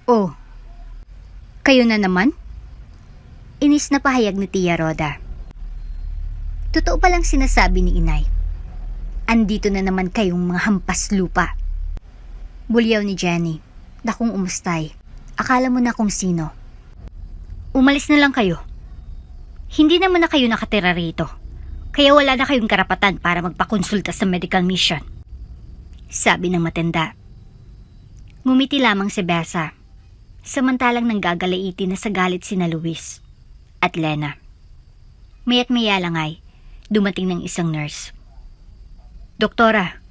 Oh, kayo na naman? Inis na pahayag ni Tia Rhoda. Totoo palang sinasabi ni Inay. Andito na naman kayong mga hampas lupa. Bulyaw ni Jenny. Dakong umustay. Akala mo na kung sino. Umalis na lang kayo. Hindi naman na kayo nakatira rito. Kaya wala na kayong karapatan para magpakonsulta sa medical mission. Sabi ng matanda. Ngumiti lamang si Besa. Samantalang nanggagalaiti na sa galit sina Luis at Lena. Maya't maya lang ay dumating ng isang nurse. Doktora,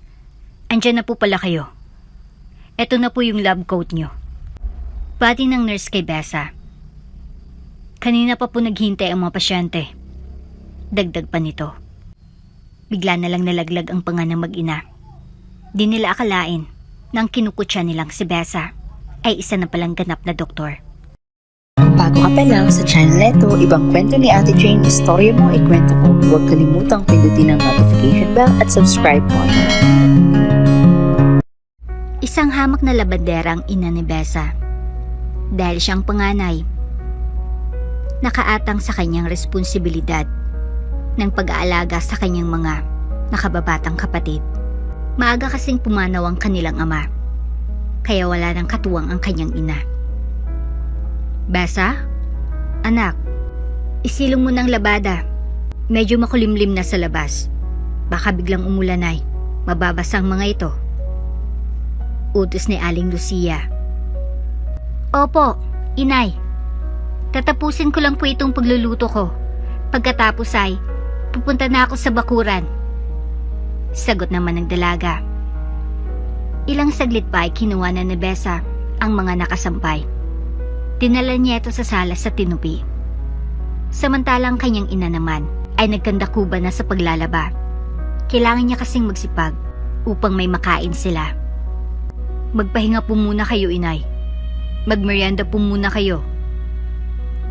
andyan na po pala kayo. Eto na po yung lab coat nyo. Pati ng nurse kay Besa. Kanina pa po naghintay ang mga pasyente. Dagdag pa nito. Bigla na lang nalaglag ang panga ng mag-ina. Di nila akalain na ang kinukutya nilang si Besa ay isa na palang ganap na doktor. Bago ka pa lang sa channel neto, ibang kwento ni Ate Jane, istorya mo, ikwento ko. Huwag kalimutang pindutin ang notification bell at subscribe po. Isang hamak na labandera ang ina ni Besa. Dahil siyang panganay, nakaatang sa kanyang responsibilidad ng pag-aalaga sa kanyang mga nakababatang kapatid. Maaga kasing pumanaw ang kanilang ama, kaya wala nang katuwang ang kanyang ina. Besa? Anak, isilong mo ng labada. Medyo makulimlim na sa labas. Baka biglang umulan ay mababasa ang mga ito. Utos ni Aling Lucia. Opo, Inay. Tatapusin ko lang po itong pagluluto ko. Pagkatapos ay pupunta na ako sa bakuran. Sagot naman ng dalaga. Ilang saglit pa ay kinuha na ni Besa ang mga nakasampay. Dinala niya ito sa sala sa tinupi. Samantalang kanyang ina naman ay nagkandakuba na sa paglalaba. Kailangan niya kasing magsipag upang may makain sila. Magpahinga po muna kayo, Inay. Magmerienda po muna kayo.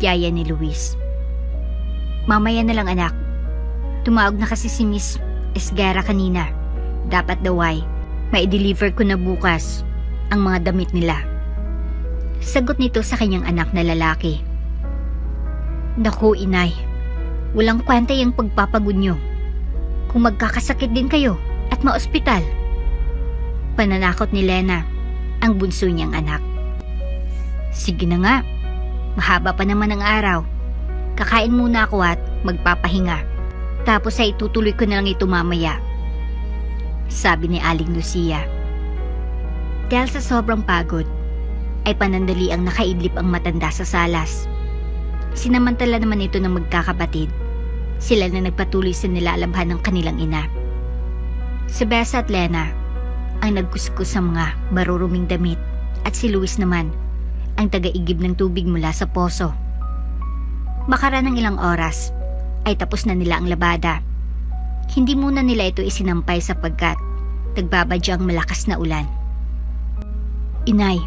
Yaya ni Luis. Mamaya na lang, anak. Tumawag na kasi si Miss Esguerra kanina. Dapat daw ay mai-deliver ko na bukas ang mga damit nila. Sagot nito sa kanyang anak na lalaki. Naku, Inay. Walang kwenta yung pagpapagod nyo. Kung magkakasakit din kayo at maospital. Pananakot ni Lena, ang bunso niyang anak. Sige na nga. Mahaba pa naman ang araw. Kakain muna ako at magpapahinga. Tapos ay itutuloy ko na lang ito mamaya. Sabi ni Aling Lucia. Dahil sa sobrang pagod, ay panandali ang nakaidlip ang matanda sa salas. Sinamantala naman ito ng magkakapatid. Sila na nagpatuloy sa nilalabhan ng kanilang ina. Si Besa at Lena ang nagkuskus sa mga maruruming damit at si Luis naman ang taga-igib ng tubig mula sa poso. Makaraan ng ilang oras ay tapos na nila ang labada. Hindi muna nila ito isinampay sapagkat nagbabadya ang malakas na ulan. Inay,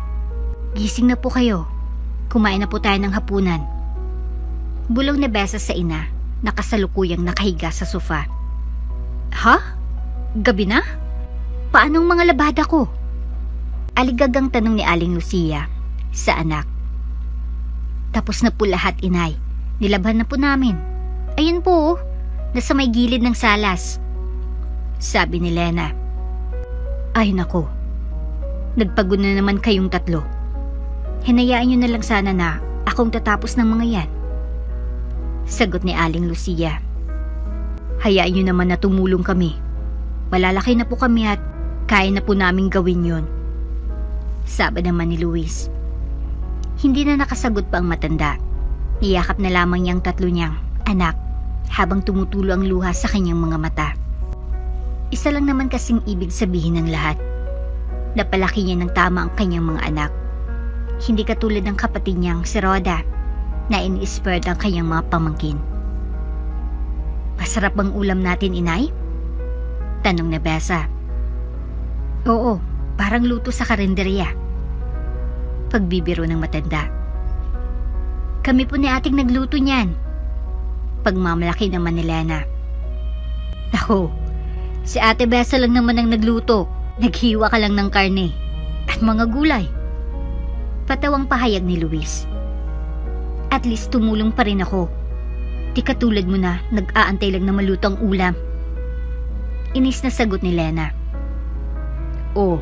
gising na po kayo. Kumain na po tayo ng hapunan. Bulong ni Besa sa ina na kasalukuyang nakahiga sa sofa. Ha? Gabi na? Paanong mga labada ko? Aligagang tanong ni Aling Lucia sa anak. Tapos na po lahat, Inay. Nilabhan na po namin. Ayun po, nasa may gilid ng salas. Sabi ni Lena. Ay nako, nagpagod na naman kayong tatlo. Hinayaan nyo na lang sana na akong tatapos ng mga yan. Sagot ni Aling Lucia. Hayaan nyo naman na tumulong kami. Malalaki na po kami at kaya na po naming gawin yon. Sabi naman ni Luis. Hindi na nakasagot pa ang matanda. Niyakap na lamang niyang tatlo niyang anak habang tumutulo ang luha sa kanyang mga mata. Isa lang naman kasing ibig sabihin ng lahat. Napalaki niya ng tama ang kanyang mga anak. Hindi katulad ng kapatid niyang si Rhoda na ini-spared ang kanyang mga pamangkin. Masarap bang ulam natin, Inay? Tanong ni Besa. Oo, parang luto sa karinderya. Pagbibiro ng matanda. Kami po ni ating nagluto niyan. Pagmamalaki naman ni Lena. Naku, si Ate Besa lang naman ang nagluto. Naghiwa ka lang ng karne at mga gulay. Patawang pahayag ni Luis. At least tumulong pa rin ako. Di katulad mo na nag-aantay lang na malutong ulam. Inis na sagot ni Lena. Oh,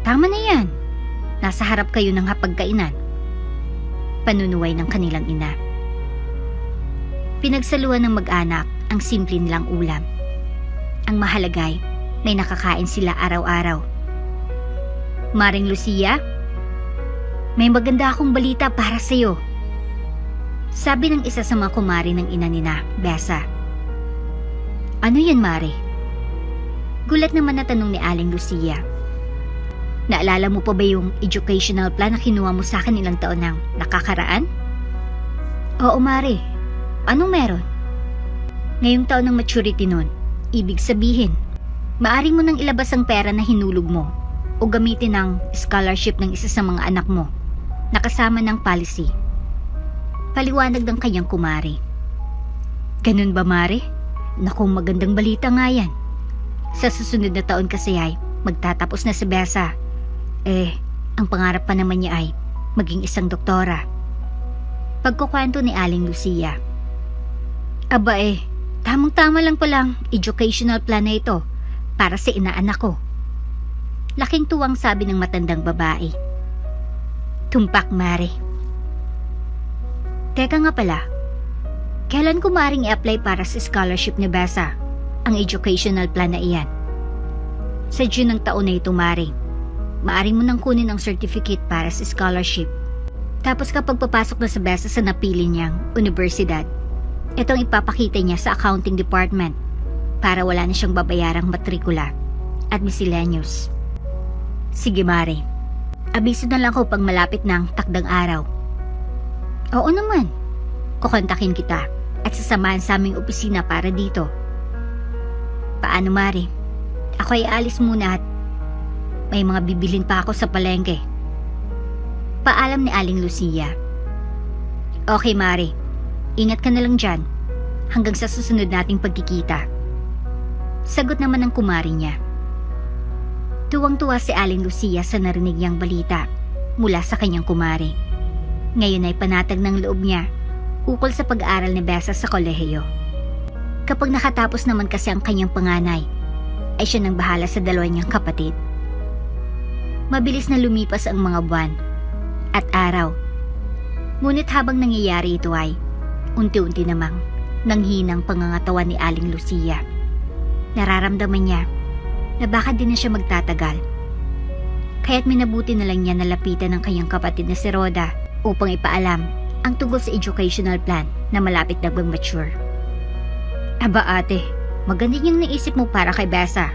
tama na yan. Nasa harap kayo ng hapagkainan. Panunuway ng kanilang ina. Pinagsaluhan ng mag-anak ang simple nilang ulam. Ang mahalagay, may nakakain sila araw-araw. Maring Lucia, may maganda akong balita para sa'yo. Sabi ng isa sa mga kumari ng ina nina, Besa. Ano yan, Mare? Gulat naman na tanong ni Aling Lucia. Naalala mo pa ba yung educational plan na kinuha mo sa akin ilang taon nang nakakaraan? Oo, Mare. Anong meron? Ngayong taon ng maturity nun, ibig sabihin, maaari mo nang ilabas ang pera na hinulog mo o gamitin ang scholarship ng isa sa mga anak mo na kasama ng policy. Paliwanag ng kanyang kumari. Ganun ba, Mare? Naku, magandang balita nga yan. Sa susunod na taon kasi ay magtatapos na si Besa. Ang pangarap pa naman niya ay maging isang doktora. Pagkukwento ni Aling Lucia. Aba tamang-tama lang palang educational plan na ito para sa inaanak ko. Laking tuwang sabi ng matandang babae. Tumpak, Mare. Teka nga pala, kailan ko maaaring i-apply para sa scholarship ni Besa ang educational plan na iyan? Sa June ng taon na ito, Mare. Maaari mo nang kunin ang certificate para sa scholarship. Tapos kapag papasok na sa Besa sa napili niyang universidad, itong ipapakita niya sa accounting department para wala na siyang babayarang matrikula at miscellaneous. Sige, Mare. Abiso na lang ko pag malapit ng takdang araw. Oo naman. Kukontakin kita at sasamahan sa aming opisina para dito. Paano, Mare? Ako ay alis muna at may mga bibilin pa ako sa palengke. Paalam ni Aling Lucia. Okay, Mare. Ingat ka na lang dyan hanggang sa susunod nating pagkikita. Sagot naman ng kumari niya. Tuwang-tuwa si Aling Lucia sa narinig niyang balita mula sa kanyang kumari. Ngayon ay panatag ng loob niya ukol sa pag-aaral ni Besa sa kolehiyo. Kapag nakatapos naman kasi ang kanyang panganay, ay siya nang bahala sa dalawa niyang kapatid. Mabilis na lumipas ang mga buwan at araw. Ngunit habang nangyayari ito ay unti-unti namang nanghinang pangangatawan ni Aling Lucia. Nararamdaman niya na baka din na siya magtatagal. Kaya't minabuti na lang niya nalapitan ng kanyang kapatid na si Rhoda upang ipaalam ang tungkol sa educational plan na malapit na mag-mature. Aba ate, maganda niyang naisip mo para kay Besa.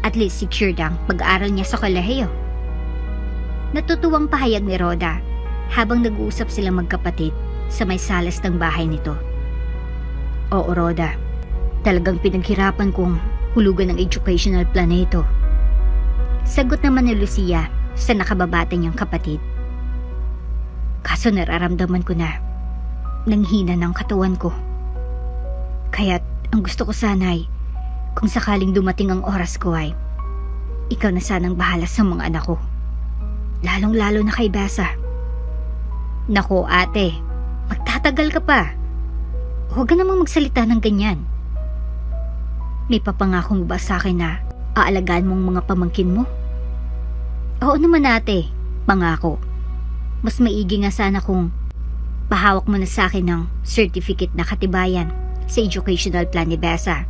At least secured ang pag-aaral niya sa kolehiyo. Natutuwang pahayag ni Rhoda habang nag-uusap silang magkapatid sa may salas ng bahay nito. Oo, Rhoda. Talagang pinaghirapan kong hulugan ang educational plan na ito. Sagot naman ni Lucia sa nakababata niyang kapatid. Kaso nararamdaman ko na nanghina ng katawan ko. Kaya't ang gusto ko sana ay kung sakaling dumating ang oras ko ay ikaw na sanang bahala sa mga anak ko. Lalong-lalo na kay Besa. Nako ate, magtatagal ka pa. Huwag ka namang magsalita ng ganyan. May papangako mo ba sa akin na aalagaan mong mga pamangkin mo? Oo naman ate, pangako. Mas maigi nga sana kung pahawak mo na sa akin ng certificate na katibayan sa educational plan ni Besa.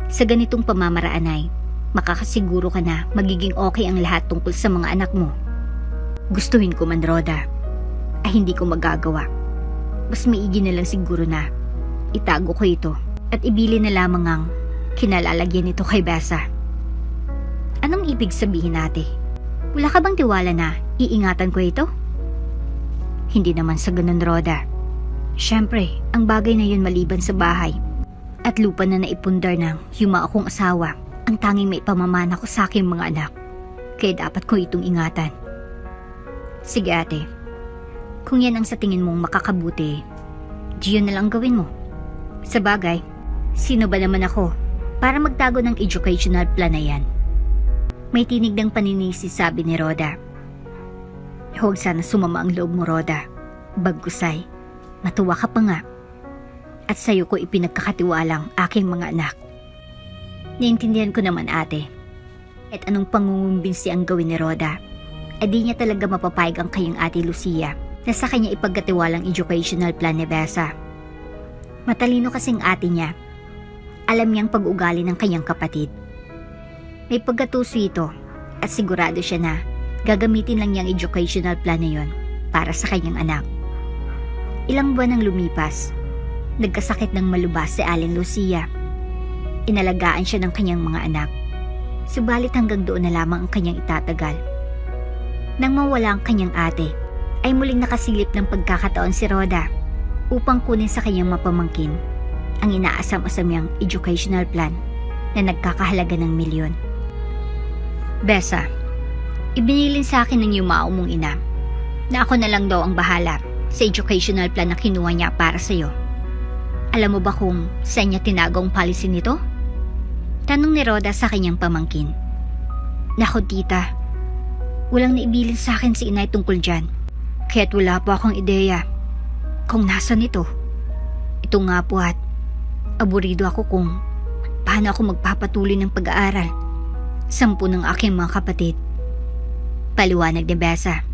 Sa ganitong pamamaraan ay makakasiguro ka na magiging okay ang lahat tungkol sa mga anak mo. Gustuhin ko man, Rhoda, ay hindi ko magagawa. Mas maigi na lang siguro na itago ko ito at ibili na lamang ang kinalalagyan nito kay Besa. Anong ibig sabihin ate? Wala ka bang tiwala na iingatan ko ito? Hindi naman sa ganun, Rhoda. Siyempre, ang bagay na yun maliban sa bahay at lupa na naipundar ng yuma akong asawa ang tanging may pamamana ko sa aking mga anak. Kaya dapat ko itong ingatan. Sige ate, kung yan ang sa tingin mong makakabuti, diyon na lang gawin mo. Sa bagay, sino ba naman ako para magtago ng educational plan na yan? May tinig ng paninisi sabi ni Rhoda. Huwag sana sumama ang loob mo, Roda. Bagkusay, matuwa ka pa nga. At sa'yo ko ipinagkakatiwalang aking mga anak. Naiintindihan ko naman, ate. At anong pangungumbinsi ang gawin ni Roda, di niya talaga mapapayag ang kanyang ate Lucia na sa kanya ipagkatiwalang educational plan ni Besa. Matalino kasing ate niya. Alam niyang pag-ugali ng kanyang kapatid. May pagkatuso ito at sigurado siya na gagamitin lang niyang educational plan na yon para sa kanyang anak. Ilang buwan nang lumipas, nagkasakit ng malubhas si Aling Lucia. Inalagaan siya ng kanyang mga anak. Subalit hanggang doon na lamang ang kanyang itatagal. Nang mawala ang kanyang ate, ay muling nakasilip ng pagkakataon si Roda upang kunin sa kanyang mapamangkin ang inaasam-asam niyang educational plan na nagkakahalaga ng milyon. Besa, ibinilin sa akin ng yumao mong ina na ako na lang daw ang bahala sa educational plan na kinuha niya para sa'yo. Alam mo ba kung saan niya tinago ang policy nito? Tanong ni Roda sa kanyang pamangkin. Naku tita, walang naibilin sa akin si inay tungkol dyan. Kaya't wala po akong ideya kung nasan ito. Ito nga po at aburido ako kung paano ako magpapatuloy ng pag-aaral. 10 ng aking mga kapatid. Paliwanag ni Besa.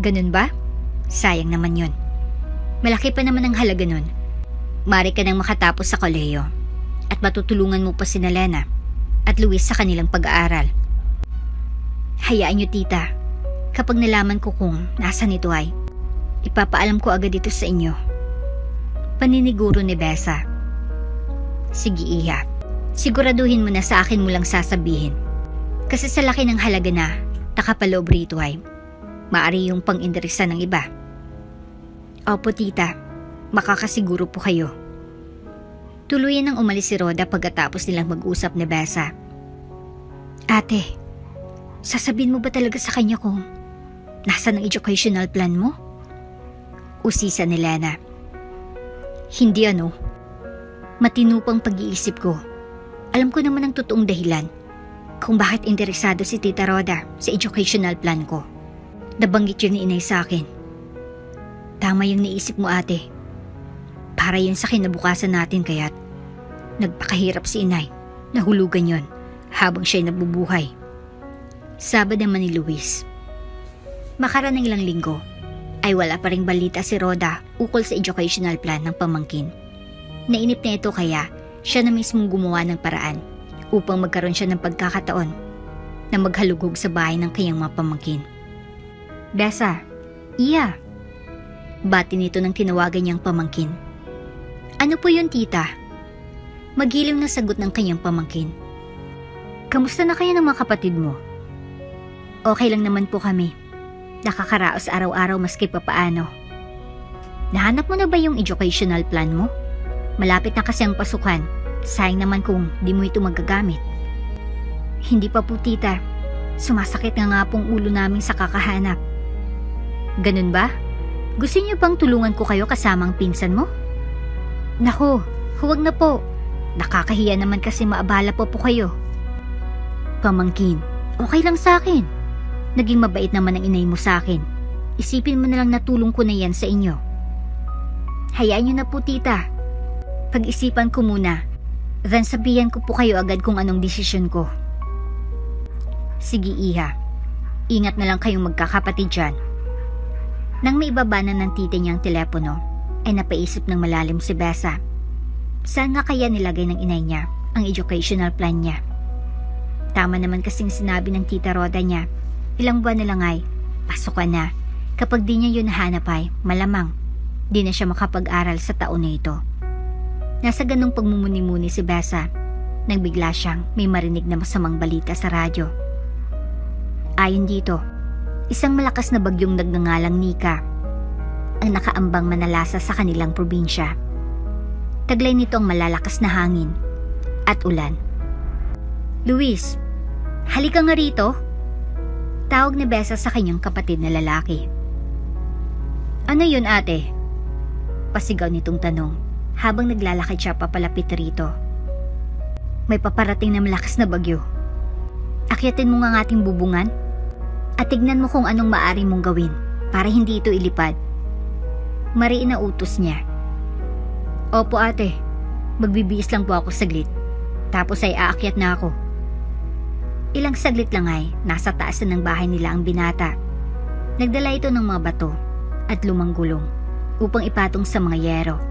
Ganun ba? Sayang naman yun. Malaki pa naman ang halaga nun. Mari ka nang makatapos sa kolehiyo at matutulungan mo pa si Lena at Luis sa kanilang pag-aaral. Hayaan niyo tita, kapag nalaman ko kung nasan ito ay, ipapaalam ko agad ito sa inyo. Paniniguro ni Besa. Sige Iha, siguraduhin mo na sa akin mo lang sasabihin. Kasi sa laki ng halaga na nakapaloob rito ay, maari yung pang-interesa ng iba. Opo tita, makakasiguro po kayo. Tuluyan nang umalis si Roda pagkatapos nilang mag-usap ni Besa. Ate, sasabihin mo ba talaga sa kanya kung nasaan ang educational plan mo? Usisa ni Lena. Hindi ano. Matinupang pag-iisip ko. Alam ko naman ang totoong dahilan kung bakit interesado si Tita Roda sa educational plan ko. Nabanggit yun ni inay sa akin. Tama yung naisip mo ate. Para yun sa kinabukasan natin kaya't nagpakahirap si inay. Nahulugan yun habang siya'y nabubuhay. Sabad naman ni Luis. Makaraan ng ilang linggo ay wala pa ring balita si Roda ukol sa educational plan ng pamangkin. Nainip na ito kaya siya na mismong gumawa ng paraan upang magkaroon siya ng pagkakataon na maghalugog sa bahay ng kanyang mga pamangkin. Besa, iya. Bati nito nang tinawagan niyang pamangkin. Ano po yun tita? Magiliw na sagot ng kanyang pamangkin. Kamusta na kayo ng mga kapatid mo? Okay lang naman po kami. Nakakaraos araw-araw maski papaano. Nahanap mo na ba yung educational plan mo? Malapit na kasi ang pasukan. Sayang naman kung di mo ito magagamit. Hindi pa po tita. Sumasakit nga pong ulo namin sa kakahanap. Ganun ba? Gusto niyo bang tulungan ko kayo kasamang pinsan mo? Naku, huwag na po. Nakakahiya naman kasi maabala po kayo. Pamangkin, okay lang sa akin. Naging mabait naman ang inay mo sa akin. Isipin mo na lang na tulong ko na yan sa inyo. Hayaan niyo na po tita. Pag-isipan ko muna. Then sabihan ko po kayo agad kung anong desisyon ko. Sige Iha. Ingat na lang kayong magkakapatid dyan. Nang maibabanan ng tita niyang telepono, ay napaisip ng malalim si Besa. Saan nga kaya nilagay ng inay niya ang educational plan niya? Tama naman kasing sinabi ng tita Roda niya, ilang buwan na lang ay pasukan na. Kapag di niya yun nahanap ay malamang di na siya makapag-aral sa taon na ito. Nasa ganong pagmumuni-muni si Besa nang bigla siyang may marinig na masamang balita sa radyo. Ayon dito, isang malakas na bagyong nagngangalang Nika ang nakaambang manalasa sa kanilang probinsya. Taglay nito ang malalakas na hangin at ulan. Luis, halika nga rito. Tawag ni Besa sa kanyang kapatid na lalaki. Ano yun ate? Pasigaw nitong tanong habang naglalakad siya papalapit rito. May paparating na malakas na bagyo. Akyatin mo nga ang ating bubungan At tignan mo kung anong maaari mong gawin para hindi ito ilipad. Mariin na utos niya. Opo ate, magbibihis lang po ako saglit. Tapos ay aakyat na ako. Ilang saglit lang ay nasa taas na ng bahay nila ang binata. Nagdala ito ng mga bato at lumang gulong upang ipatong sa mga yero.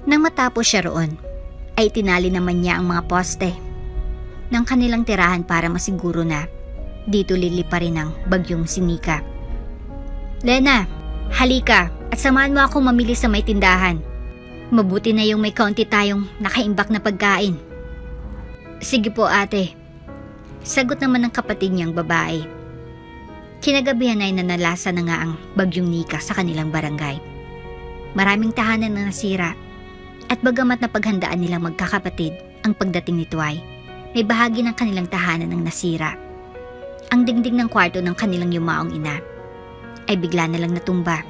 Nang matapos siya roon, ay tinali naman niya ang mga poste ng kanilang tirahan para masiguro na dito lilipa rin ang bagyong sinika. Lena, halika at samahan mo ako mamili sa may tindahan. Mabuti na yung may kaunti tayong nakaimbak na pagkain. Sige po ate. Sagot naman ng kapatid niyang babae. Kinagabihan ay nanalasa na nga ang bagyong Nika sa kanilang barangay. Maraming tahanan na nasira at bagamat napaghandaan nilang magkakapatid ang pagdating nito ay may bahagi ng kanilang tahanan ang nasira. Ang dingding ng kwarto ng kanilang yumaong ina ay bigla na lang natumba.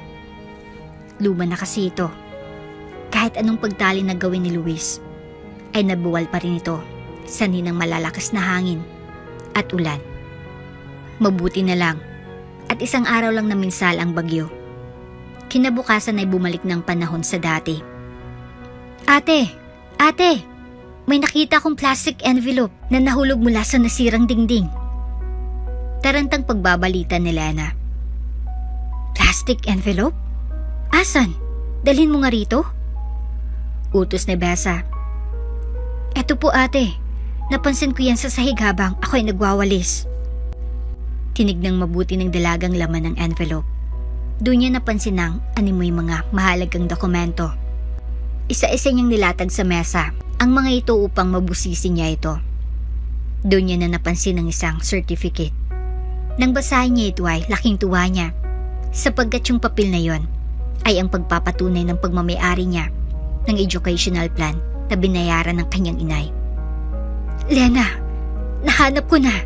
Luma na kasi ito. Kahit anong pagtali na gawin ni Luis, ay nabuwal pa rin ito sa ninang malalakas na hangin at ulan. Mabuti na lang at isang araw lang na minsal ang bagyo. Kinabukasan ay bumalik ng panahon sa dati. Ate, may nakita akong plastic envelope na nahulog mula sa nasirang dingding. Tarantang pagbabalita ni Lena. Plastic envelope? Asan? Dalhin mo nga rito? Utos ni Besa. Eto po ate, napansin ko yan sa sahig habang ako'y nagwawalis. Tinignang mabuti ng dalagang laman ng envelope. Doon niya napansin ang animoy mga mahalagang dokumento. Isa-isa niyang nilatag sa mesa ang mga ito upang mabusisi niya ito. Doon niya na napansin ang isang certificate. Nang basahin niya ito ay laking tuwa niya sapagkat yung papel na yon ay ang pagpapatunay ng pagmamayari niya ng educational plan na binayaran ng kanyang inay. Lena, nahanap ko na.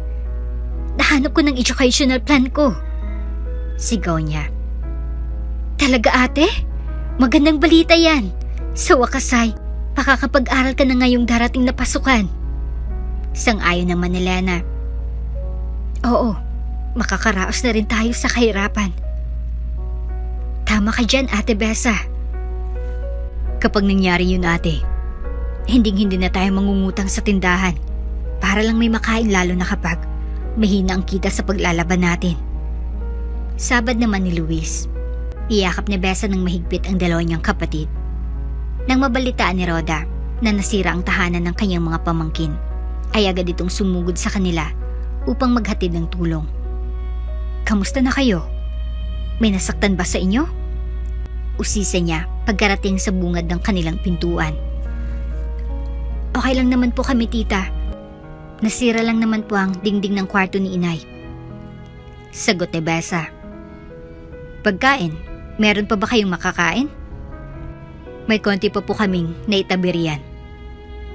Nahanap ko ng educational plan ko. Sigaw niya. Talaga ate? Magandang balita yan. Sa wakas ay, pakakapag-aral ka na ngayong darating na pasukan. Sang-ayon naman ni Lena. Oo, makakaraos na rin tayo sa kahirapan. Tama ka dyan, Ate Besa. Kapag nangyari yun ate, hindi na tayo mangungutang sa tindahan para lang may makain lalo na kapag mahina ang kita sa paglalaban natin. Sabad naman ni Luis. Iyakap ni Besa ng mahigpit ang dalawa niyang kapatid. Nang mabalitaan ni Roda na nasira ang tahanan ng kanyang mga pamangkin, ay agad itong sumugod sa kanila upang maghatid ng tulong. Kamusta na kayo? May nasaktan ba sa inyo? Usisa niya pagkarating sa bungad ng kanilang pintuan. Okay lang naman po kami tita. Nasira lang naman po ang dingding ng kwarto ni inay. Sagot ni Besa. Pagkain, meron pa ba kayong makakain? May konti pa po kaming naitabirian.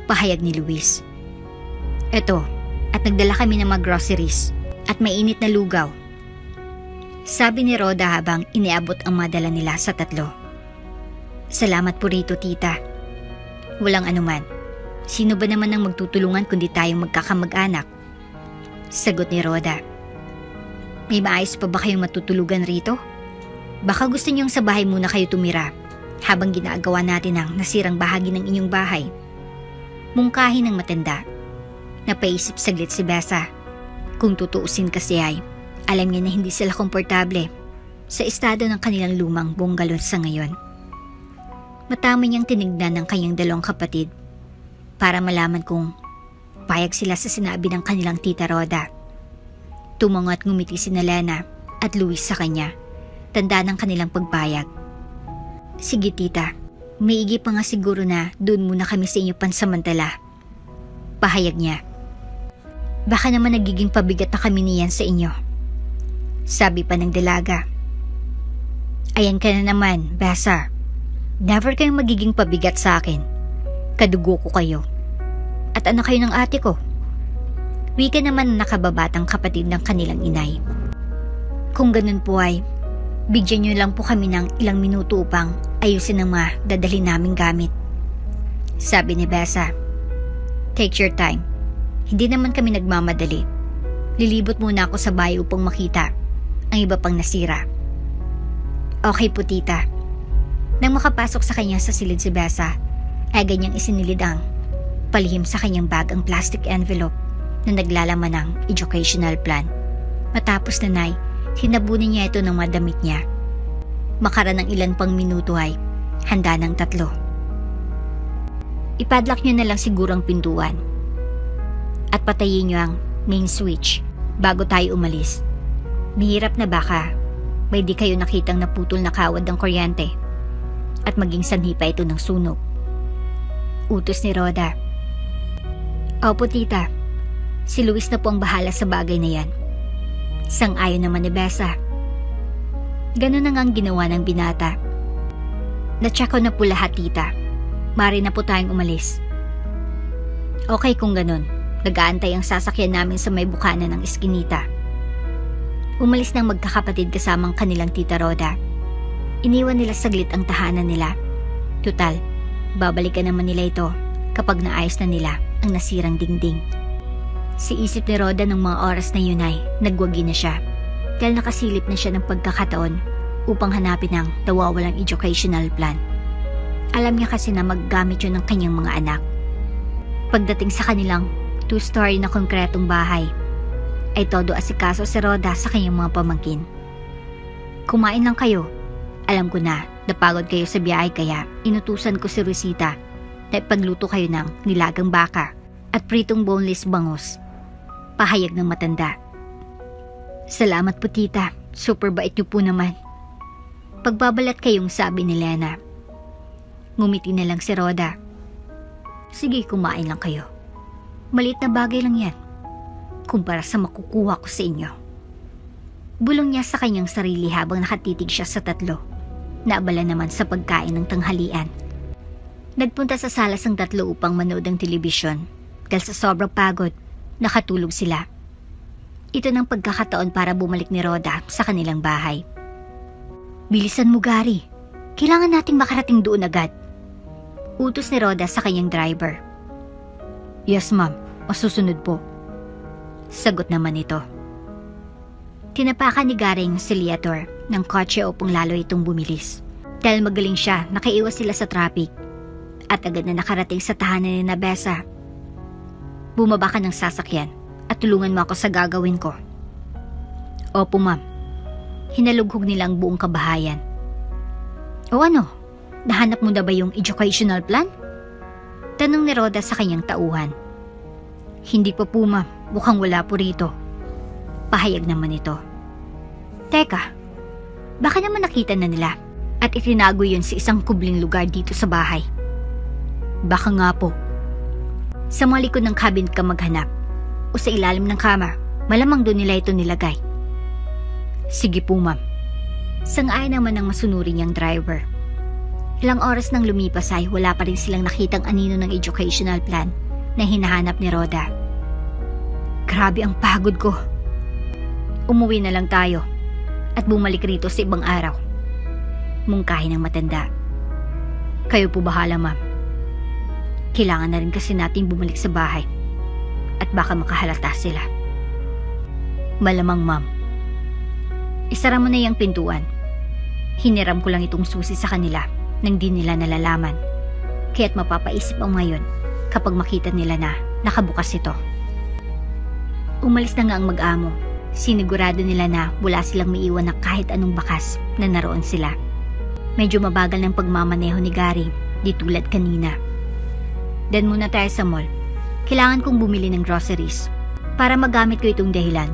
Pahayag ni Luis. Eto, at nagdala kami ng mga groceries at mainit na lugaw. Sabi ni Roda habang iniabot ang mga dala nila sa tatlo. Salamat po rito tita. Walang anuman. Sino ba naman ang magtutulungan kundi tayong magkakamag-anak? Sagot ni Roda. May maayos pa ba kayong matutulugan rito? Baka gusto niyong sa bahay muna kayo tumira habang ginagawa natin ang nasirang bahagi ng inyong bahay. Mungkahi ng matanda. Napaisip saglit si Besa. Kung tutuusin kasi ay alam niya na hindi sila komportable sa estado ng kanilang lumang bungalow sa ngayon. Matama niyang tinignan ng kanyang dalawang kapatid para malaman kung payag sila sa sinabi ng kanilang tita Roda. Tumango at ngumiti si Lena at Luis sa kanya, tanda ng kanilang pagpayag. Sige tita, maigi pa nga siguro na doon muna kami sa inyo pansamantala. Pahayag niya. Baka naman nagiging pabigat na kami niyan sa inyo. Sabi pa ng dalaga. Ayan ka na naman, Besa. Never kayong magiging pabigat sa akin. Kadugo ko kayo. At anak kayo ng ate ko. Wika naman na nakababatang kapatid ng kanilang inay. Kung ganun po ay, bigyan niyo lang po kami ng ilang minuto upang ayusin ang mga dadalhin naming gamit. Sabi ni Besa. Take your time. Hindi naman kami nagmamadali. Lilibot muna ako sa bahay upang makita ang iba pang nasira. Okay po, tita. Nang makapasok sa kanya sa silid si Besa, ay ganyang isinilid ang palihim sa kanyang bag ang plastic envelope na naglalaman ng educational plan. Matapos na Nay, hinabunin niya ito ng madamit niya. Makara ng ilan pang minuto ay handa ng 3. Ipadlock niyo na lang siguro ang pintuan at patayin niyo ang main switch bago tayo umalis. Mahirap na baka may di kayo nakitang naputol na kawad ng kuryente at maging sanhi pa ito ng sunog. Utos ni Rhoda. Opo, tita. Si Luis na po ang bahala sa bagay na yan. Sang-ayon naman ni Besa. Ganun na nga ang ginawa ng binata. Na-check ko na po lahat, tita. Mari na po tayong umalis. Okay kung ganun. Nag-aantay ang sasakyan namin sa may bukana ng iskinita. Umalis ng magkakapatid kasamang kanilang tita Rhoda. Iniwan nila saglit ang tahanan nila. Tutal, babalikan naman nila ito kapag naayos na nila ang nasirang dingding. Si isip ni Rhoda ng mga oras na yun ay nagwagi na siya dahil nakasilip na siya ng pagkakataon upang hanapin ang nawawalang educational plan. Alam niya kasi na maggamit yun ng kanyang mga anak. Pagdating sa kanilang 2-story na konkretong bahay, ay todo asikaso si Rhoda sa kanyang mga pamangkin. Kumain lang kayo. Alam ko na napagod kayo sa biyahe kaya inutusan ko si Rosita na ipagluto kayo ng nilagang baka at pritong boneless bangus. Pahayag ng matanda. Salamat po, tita. Super bait niyo po naman. Pagbabalat kayong sabi ni Lena. Ngumiti na lang si Rhoda. Sige, kumain lang kayo. Maliit na bagay lang yan kumpara sa makukuha ko sa inyo. Bulong niya sa kanyang sarili habang nakatitig siya sa 3. Naabala naman sa pagkain ng tanghalian. Nagpunta sa salas ang 3 upang manood ng telebisyon. Dahil sa sobrang pagod, nakatulog sila. Ito ng pagkakataon para bumalik ni Rhoda sa kanilang bahay. Bilisan mo, Gary. Kailangan nating makarating doon agad. Utos ni Rhoda sa kanyang driver. Yes, ma'am. Masusunod po. Sagot naman ito. Tinapakan ni Gary ang accelerator ng kotse upang lalo itong bumilis. Dahil magaling siya, nakaiwas sila sa traffic. At agad na nakarating sa tahanan ni Besa. Bumaba ka ng sasakyan at tulungan mo ako sa gagawin ko. Opo, ma'am. Hinalughog nila ang buong kabahayan. O ano? Nahanap mo na ba yung educational plan? Tanong ni Rhoda sa kanyang tauhan. Hindi pa po, ma'am. Mukhang wala po rito. Pahayag naman ito. Teka, baka naman nakita na nila at itinago yun sa isang kubling lugar dito sa bahay. Baka nga po. Sa mga likod ng cabinet ka maghanap o sa ilalim ng kama, malamang doon nila ito nilagay. Sige po, ma'am. Sang-ayon naman ang masunuri niyang driver. Ilang oras nang lumipas ay wala pa rin silang nakitang anino ng educational plan na hinahanap ni Rhoda. Grabe ang pagod ko. Umuwi na lang tayo at bumalik rito sa ibang araw. Mungkahi ng matanda. Kayo po bahala, ma'am. Kailangan na rin kasi natin bumalik sa bahay at baka makahalata sila. Malamang, ma'am. Isara mo na yung pintuan. Hiniram ko lang itong susi sa kanila nang di nila nalalaman. Kaya't mapapaisip ang ngayon kapag makita nila na nakabukas ito. Umalis na nga ang mag-amo. Sinigurado nila na wala silang maiwan na kahit anong bakas na naroon sila. Medyo mabagal ng pagmamaneho ni Gary, di tulad kanina. Dan muna tayo sa mall. Kailangan kong bumili ng groceries para magamit ko itong dahilan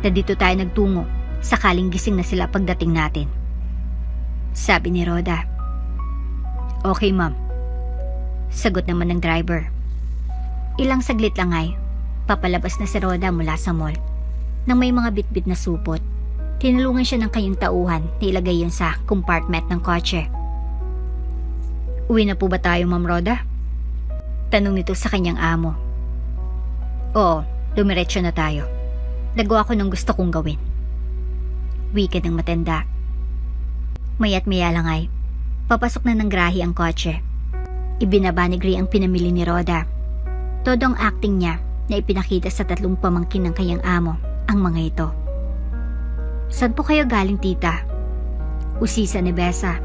na dito tayo nagtungo sakaling gising na sila pagdating natin. Sabi ni Rhoda. Okay, ma'am. Sagot naman ng driver. Ilang saglit lang ay papalabas na si Rhoda mula sa mall. Nang may mga bitbit na supot, tinulungan siya ng kanyang tauhan na ilagay yun sa compartment ng kotse. Uwi na po ba tayo, Ma'am Rhoda? Tanong nito sa kanyang amo. Oo, dumiretso na tayo. Nagawa ko ng gusto kong gawin. Wika ng matanda. Maya't maya lang ay papasok na ng grahe ang kotse. Ibinaba ni Gray ang pinamili ni Rhoda. Todo ang acting niya na ipinakita sa 3 pamangkin ng kanyang amo ang mga ito. Saan po kayo galing, tita? Usisa ni Besa.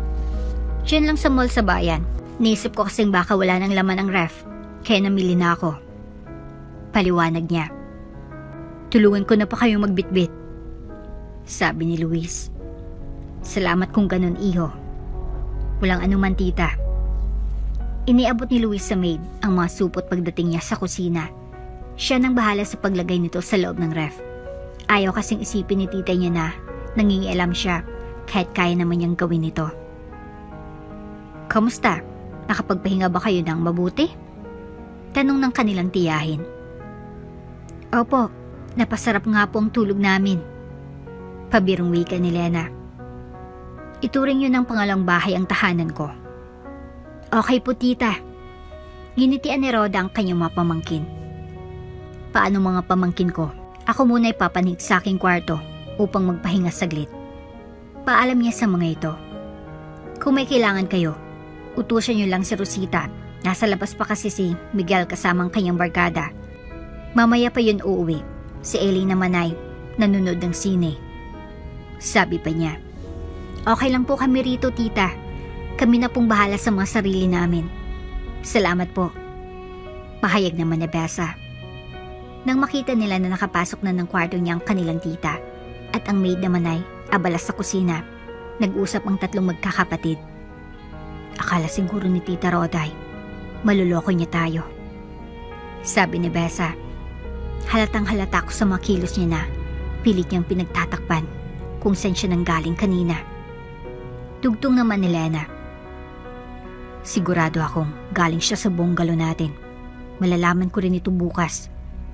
Diyan lang sa mall sa bayan. Naisip ko kasing baka wala nang laman ang ref, kaya namili na ako. Paliwanag niya. Tulungan ko na pa kayong magbitbit, sabi ni Luis. Salamat kung ganun, iho. Walang anuman, tita. Iniabot ni Luis sa maid ang mga supot pagdating niya sa kusina. Siya nang bahala sa paglagay nito sa loob ng ref. Ayaw kasing isipin ni tita niya na nangingialam siya kahit kaya naman niyang gawin ito. Kamusta? Nakapagpahinga ba kayo ng mabuti? Tanong ng kanilang tiyahin. Opo, napasarap nga po ang tulog namin. Pabirong wika ni Lena. Ituring yun ng pangalang bahay ang tahanan ko. Okay po, tita. Ginitian ni Roda ang kanyang mga pamangkin. Paano mga pamangkin ko? Ako muna ipapanig sa aking kwarto upang magpahinga saglit. Paalam niya sa mga ito. Kung may kailangan kayo, utusan niyo lang si Rosita. Nasa labas pa kasi si Miguel kasamang kanyang barkada. Mamaya pa yun uuwi. Si Ellie naman ay nanonood ng sine. Sabi pa niya. Okay lang po kami rito, tita. Kami na pong bahala sa mga sarili namin. Salamat po. Pahayag naman ni Besa. Nang makita nila na nakapasok na ng kwarto niya ang kanilang tita at ang maid naman ay abala sa kusina, nag-usap ang tatlong magkakapatid. Akala siguro ni Tita Roday, maluloko niya tayo. Sabi ni Besa. Halatang halata ko sa mga kilos niya na pilit niyang pinagtatakpan kung saan siya nanggaling kanina. Tugtong naman ni Lena. Sigurado akong galing siya sa bungalow natin. Malalaman ko rin ito bukas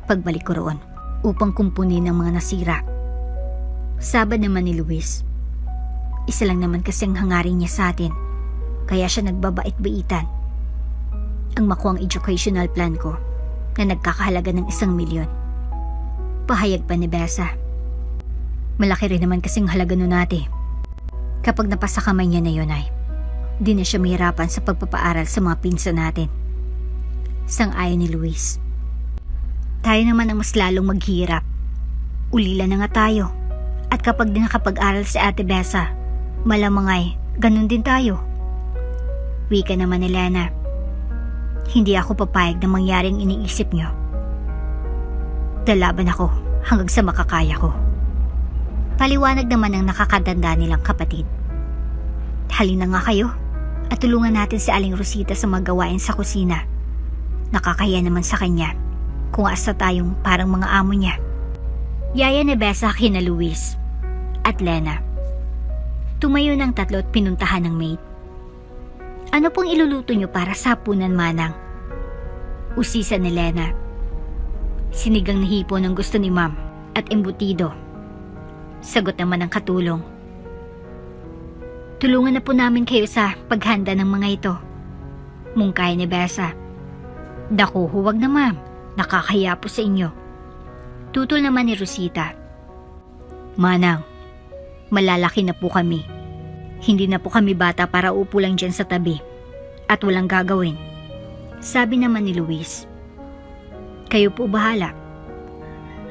pagbalik ko roon upang kumpunin ang mga nasira. Sabad naman ni Luis. Isa lang naman kasi ang hangarin niya sa atin, kaya siya nagbabait-baitan. Ang makuang educational plan ko na nagkakahalaga ng 1 milyon. Pahayag pa ni Besa. Malaki rin naman kasing halaga nun natin. Kapag napasa kamay niya na yun ay di na siya mahirapan sa pagpapaaral sa mga pinsan natin. Sang-ayon ni Luis. Tayo naman ang mas lalong maghirap. Ulila na nga tayo. At kapag di nakapag-aral si Ate Besa, malamang ay ganun din tayo. Wika naman ni Lena. Hindi ako papayag na mangyaring iniisip niyo. Lalaban ako hanggang sa makakaya ko. Paliwanag naman ng nakakatanda nilang kapatid. Halina nga kayo at tulungan natin si Aling Rosita sa magawain sa kusina. Nakakaya naman sa kanya kung asa tayong parang mga amo niya. Yaya ni Besa kina Luis at Lena. Tumayo ng tatlo at pinuntahan ng maid. Ano pong iluluto niyo para sa hapunan, manang? Usisa ni Lena. Sinigang na hipon ang gusto ni Ma'am at embutido. Sagot naman ng katulong. Tulungan na po namin kayo sa paghanda ng mga ito. Mungkay ni Besa. Daku, huwag na ma'am. Nakakahiya po sa inyo. Tutol naman ni Rosita. Manang, malalaki na po kami. Hindi na po kami bata para upo lang dyan sa tabi at walang gagawin. Sabi naman ni Luis. Kayo po bahala.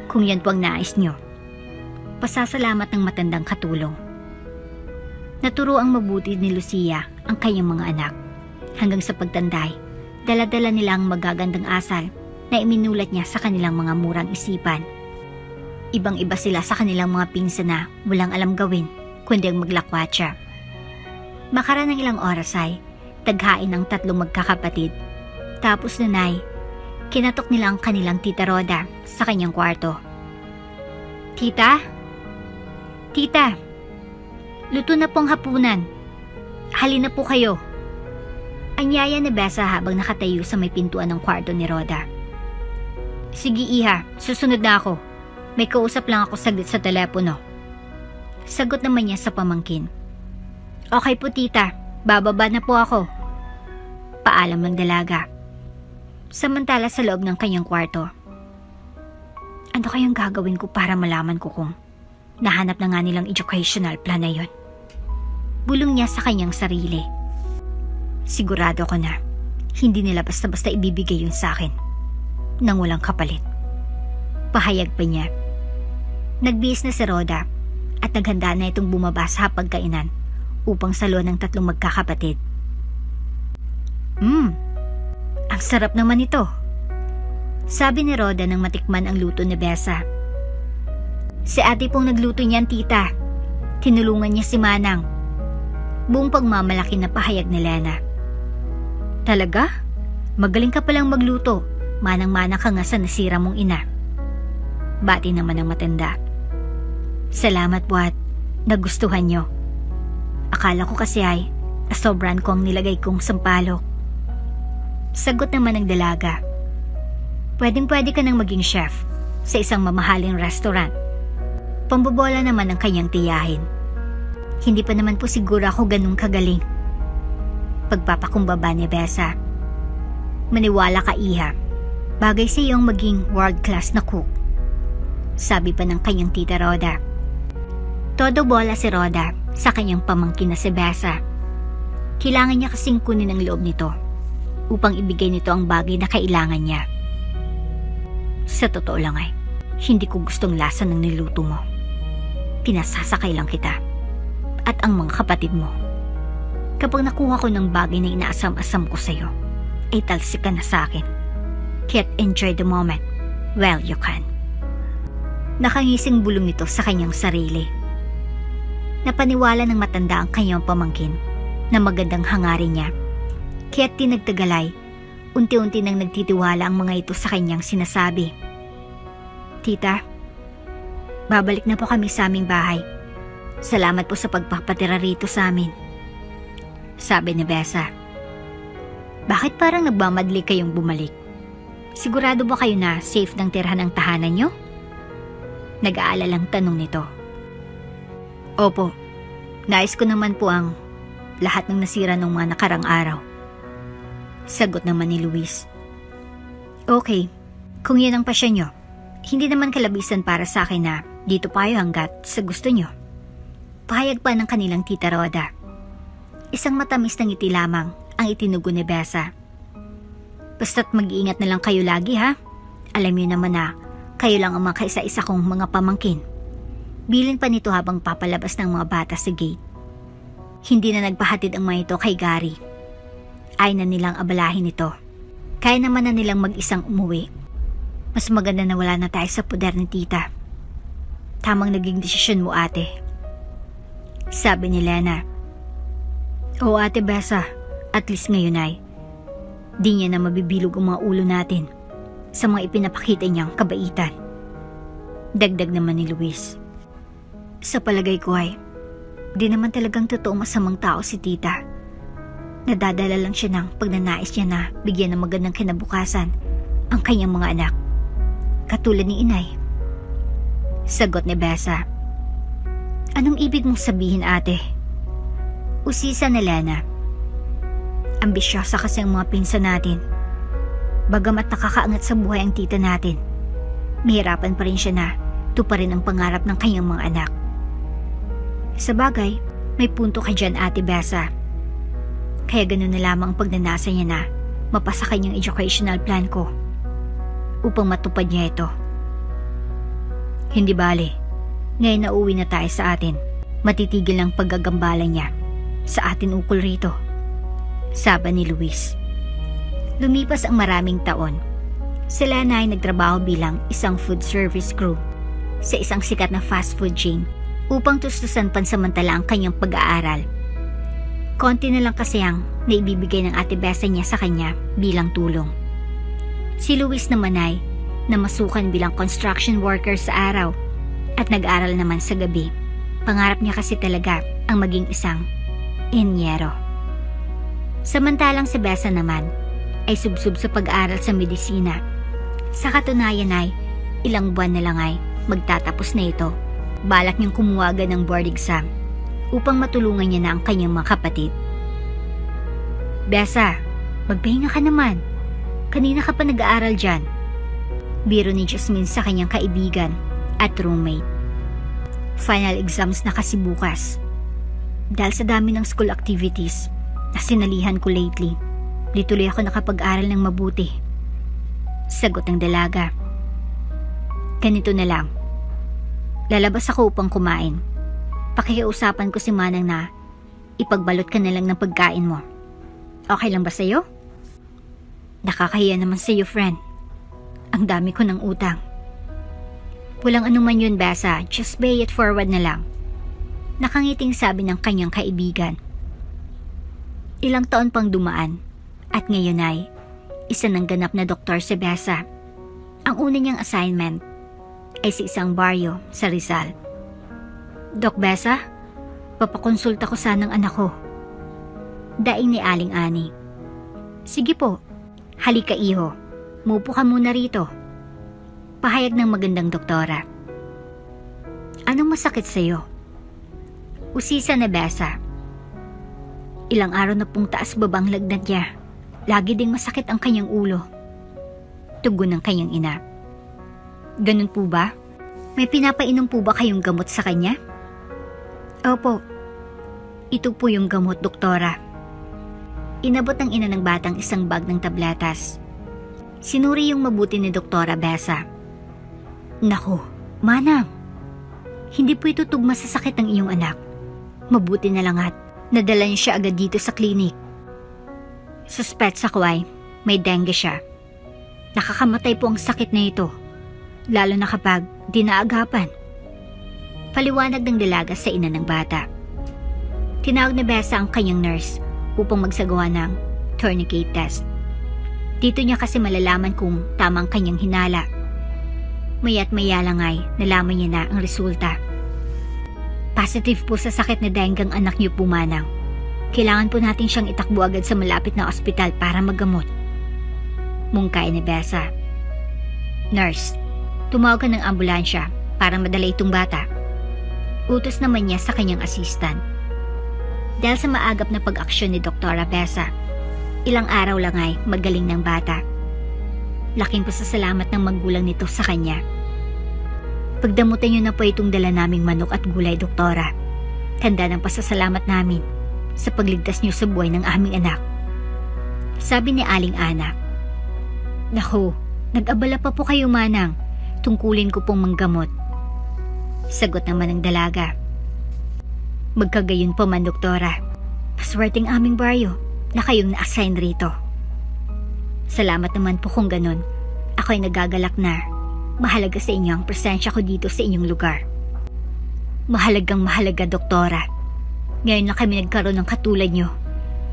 Kung yan po ang nais nyo. Pasasalamat ng matandang katulong. Naturo ang mabuti ni Lucia ang kanyang mga anak. Hanggang sa pagtanday, dala-dala nila ang magagandang asal na iminulat niya sa kanilang mga murang isipan. Ibang-iba sila sa kanilang mga pinsan na walang alam gawin kundi ang maglakwatsa. Makaraan ng ilang oras ay taghain ang tatlong magkakapatid. Tapos nanay, kinatok nila ang kanilang tita Roda sa kanyang kwarto. Tita? Tita, luto na pong hapunan. Halina po kayo. Anyaya ni Besa habang nakatayo sa may pintuan ng kwarto ni Roda. Sige iha, susunod na ako. May kausap lang ako saglit sa telepono. Sagot naman niya sa pamangkin. Okay po tita, bababa na po ako. Paalam ng dalaga. Samantala sa loob ng kanyang kwarto. Ano kayang gagawin ko para malaman ko kung nahanap na nga nilang educational plan na yun? Bulong niya sa kanyang sarili. Sigurado ko na hindi nila basta-basta ibibigay yun sa akin nang walang kapalit. Pahayag pa niya. Nagbihis na si Rhoda at naghanda na itong bumaba sa hapagkainan upang salo ng tatlong magkakapatid. Ang sarap naman ito, sabi ni Rhoda nang matikman ang luto ni Besa. Si ate pong nagluto niyan, tita. Tinulungan niya si Manang. Buong pagmamalaki na pahayag ni Lena. Talaga? Magaling ka palang magluto. Manang-manang ka nga sa nasira mong ina. Bati naman ang matanda. Salamat po at nagustuhan niyo. Akala ko kasi ay nasobran ko ang nilagay kong sampalok. Sagot naman ng dalaga. Pwedeng-pwede ka nang maging chef sa isang mamahaling restaurant. Pambobola naman ang kanyang tiyahin. Hindi pa naman po siguro ako ganun kagaling. Pagpapakumbaba ni Besa. Maniwala ka, iha. Bagay sa iyong maging world-class na cook. Sabi pa ng kanyang tita Rhoda. Todo bola si Rhoda sa kanyang pamangkin na si Besa. Kailangan niya kasing kunin ang loob nito upang ibigay nito ang bagay na kailangan niya. Sa totoo lang ay, hindi ko gustong lasa ng niluto mo. Pinasasakay lang kita at ang mga kapatid mo. Kapag nakuha ko ng bagay na inaasam-asam ko sa'yo, ay talsik ka na sa akin. Kaya't enjoy the moment while you can. Nakangising bulong nito sa kanyang sarili. Napaniwala ng matanda ang kanyang pamangkin na magandang hangarin niya. Kaya't tinagtagalay, unti-unti nang nagtitiwala ang mga ito sa kanyang sinasabi. Tita, babalik na po kami sa aming bahay. Salamat po sa pagpapatira rito sa amin. Sabi ni Besa. Bakit parang nagmamadali kayong bumalik? Sigurado ba kayo na safe ng tirahan ng tahanan nyo? Nag-aalalang tanong nito. Opo, nais ko naman po ang lahat ng nasira ng mga nakarang araw. Sagot naman ni Luis. Okay, kung yan ang pasya nyo, hindi naman kalabisan para sa akin na dito payo hanggat sa gusto nyo. Pahayag pa ng kanilang tita Rhoda. Isang matamis na ngiti lamang ang itinugo ni Besa. Basta't mag-iingat na lang kayo lagi, ha? Alam niyo naman na kayo lang ang mga kaisa-isa kong mga pamangkin. Bilin pa nito habang papalabas ng mga bata sa gate. Hindi na nagpahatid ang mga ito kay Gary. Ay na nilang abalahin ito. Kaya naman na nilang mag-isang umuwi. Mas maganda na wala na tayo sa poder ni tita. Tamang naging desisyon mo, ate. Sabi ni Lena. Oo, ate Besa, at least ngayon ay di niya na mabibilog ang mga ulo natin sa mga ipinapakita niyang kabaitan. Dagdag naman ni Luis. Sa palagay ko ay di naman talagang totoo masamang tao si tita. Nadadala lang siya ng pagnanais niya na bigyan ng magandang kinabukasan ang kanyang mga anak, katulad ni inay. Sagot ni Besa. Anong ibig mong sabihin, ate? Usisa ni Lena. Ambisyosa kasi ang mga pinsan natin. Bagamat nakakaangat sa buhay ang tita natin, mahirapan pa rin siya na tuparin ang pangarap ng kanyang mga anak. Sa bagay, may punto ka dyan, ate Besa. Kaya ganun na lamang ang pagnanasa niya na mapasa kanyang educational plan ko upang matupad niya ito. Hindi bale, ngayon na uwi na tayo sa atin, matitigil ang paggagambala niya sa atin ukol rito. Sabi ni Luis. Lumipas ang maraming taon. Sila na ay nagtrabaho bilang isang food service crew sa isang sikat na fast food chain upang tustusan pansamantala ang kanyang pag-aaral. Konti na lang kasi ang naibibigay ng ate Besa niya sa kanya bilang tulong. Si Luis naman ay namasukan bilang construction worker sa araw at nag-aral naman sa gabi. Pangarap niya kasi talaga ang maging isang inyero. Samantalang si Besa naman ay subsub sa pag-aaral sa medisina. Sa katunayan ay ilang buwan na lang ay magtatapos na ito. Balak niyang kumuha agad ng board exam upang matulungan niya na ang kanyang mga kapatid. Besa, magpahinga ka naman. Kanina ka pa nag-aaral dyan. Biro ni Jasmine sa kanyang kaibigan at roommate. Final exams na kasi bukas. Dahil sa dami ng school activities na sinalihan ko lately, di tuloy ako nakapag-aral ng mabuti. Sagot ng dalaga. Ganito na lang. Lalabas ako upang kumain. Pakikiusapan ko si Manang na ipagbalot ka na lang ng pagkain mo. Okay lang ba sa'yo? Nakakahiya naman sa'yo, friend. Ang dami ko ng utang. Walang anuman yun, Besa. Just pay it forward na lang. Nakangiting sabi ng kanyang kaibigan. Ilang taon pang dumaan at ngayon ay isa ng ganap na doktor si Besa. Ang una niyang assignment ay sa isang baryo sa Rizal. Doc Besa, papakonsulta ko sanang anak ko. Daing ni Aling Ani. Sige po, halika iho. Mupo ka muna rito. Pahayag ng magandang doktora. Anong masakit sa'yo? Usisa na Besa. Ilang araw na pong taas babang lagnat niya. Lagi ding masakit ang kanyang ulo. Tugon ng kanyang ina. Ganun po ba? May pinapainom po ba kayong gamot sa kanya? Opo. Ito po yung gamot, doktora. Inabot ng ina ng batang isang bag ng tabletas. Sinuri yung mabuti ni Doktora Besa. Naku, Manang. Hindi po ito tugma sa sakit ng iyong anak. Mabuti na lang at nadala niyo siya agad dito sa klinik. Suspect sa kuway, may dengue siya. Nakakamatay po ang sakit na ito, lalo na kapag dinaagapan. Paliwanag ng dalaga sa ina ng bata. Tinawag ni Besa ang kanyang nurse upang magsagawa ng tourniquet test. Dito niya kasi malalaman kung tamang kanyang hinala. Maya't maya lang ay nalaman niya na ang resulta. Positive po sa sakit na dengue ang anak niyo po, Manang. Kailangan po natin siyang itakbo agad sa malapit na ospital para maggamot. Mungkay ni Besa. Nurse, tumawag ka ng ambulansya para madala itong bata. Utos naman niya sa kanyang assistant. Dahil sa maagap na pag-aksyon ni Doktora Besa, ilang araw lang ay magaling ng bata. Laking pasasalamat ng magulang nito sa kanya. Pagdamutan niyo na po itong dala naming manok at gulay, Doktora. Tanda ng pasasalamat namin sa pagligtas niyo sa buhay ng aming anak. Sabi ni Aling Ana. Naku, nag-abala pa po kayo, Manang. Tungkulin ko pong manggamot. Sagot naman ng dalaga. Magkagayon po man, Doktora. Paswerteng aming baryo na kayong na-assign rito. Salamat naman po kung ganun. Ako'y nagagalak na mahalaga sa inyo ang presensya ko dito sa inyong lugar. Mahalagang mahalaga, Doktora. Ngayon na kami nagkaroon ng katulad nyo.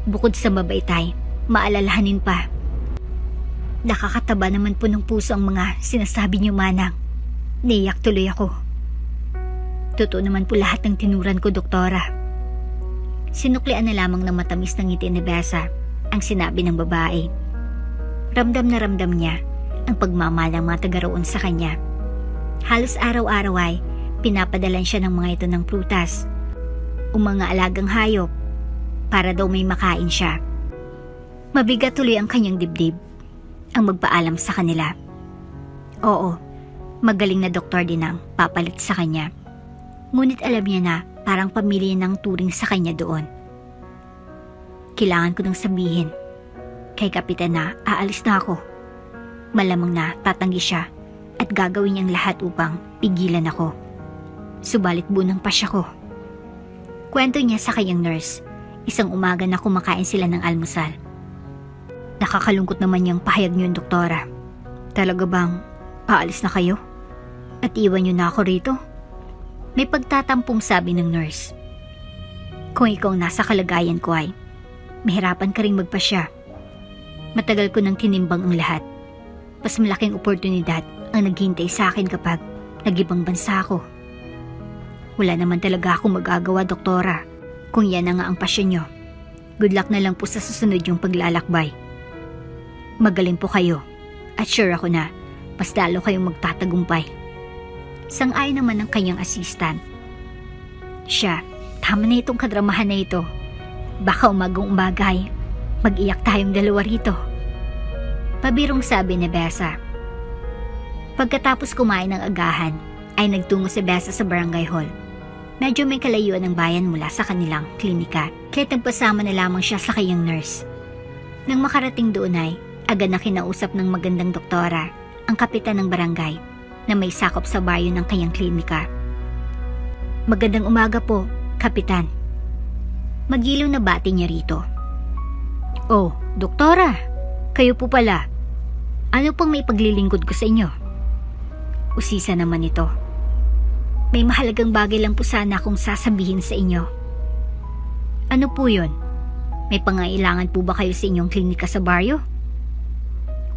Bukod sa mabaitay, maalalahanin pa. Nakakataba naman po ng puso ang mga sinasabi nyo, Manang. Naiyak tuloy ako. Totoo naman po lahat ng tinuran ko, Doktora. Sinuklian na lamang ng matamis ng ngiti ni Besa ang sinabi ng babae. Ramdam na ramdam niya ang pagmamahal ng mga taga-roon sa kanya. Halos araw-araw ay pinapadalan siya ng mga ito ng prutas o mga alagang hayop para daw may makain siya. Mabigat tuloy ang kanyang dibdib ang magpaalam sa kanila. Oo, magaling na doktor din ang papalit sa kanya. Ngunit alam niya na parang pamilya ng turing sa kanya doon. Kailangan ko nang sabihin kay Kapitan na aalis na ako. Malamang na tatanggi siya at gagawin niyang lahat upang pigilan ako. Subalit bunang pa siya ko. Kwento niya sa kanyang nurse, isang umaga na kumakain sila ng almusal. Nakakalungkot naman niyang pahayag niyo, Doktora. Talaga bang aalis na kayo? At iwan niyo na ako rito? May pagtatampong sabi ng nurse. Kung ikaw nasa kalagayan ko ay mahirapan ka ring magpasya. Matagal ko nang tinimbang ang lahat. Mas malaking oportunidad ang naghintay sa akin kapag nag-ibang bansa ako. Wala naman talaga akong magagawa, Doktora. Kung yan na nga ang pasyon nyo, good luck na lang po sa susunod yung paglalakbay. Magaling po kayo at sure ako na mas lalo kayong magtatagumpay. Sang-ayon naman ng kanyang assistant. Siya, tama na itong kadramahan na ito. Baka umagang umbagay, mag-iyak tayong dalawa rito. Pabirong sabi ni Besa. Pagkatapos kumain ng agahan, ay nagtungo si Besa sa barangay hall. Medyo may kalayuan ng bayan mula sa kanilang klinika, kaya't nagpasama na lamang siya sa kanyang nurse. Nang makarating doon ay, agad na kinausap ng magandang doktora, ang kapitan ng barangay, na may sakop sa bayo ng kanyang klinika. Magandang umaga po, Kapitan. Magiliw na bati niya rito. Oh, Doktora, kayo po pala. Ano pang may paglilingkod ko sa inyo? Usisa naman ito. May mahalagang bagay lang po sana akong sasabihin sa inyo. Ano po yun? May pangailangan po ba kayo sa inyong klinika sa baryo?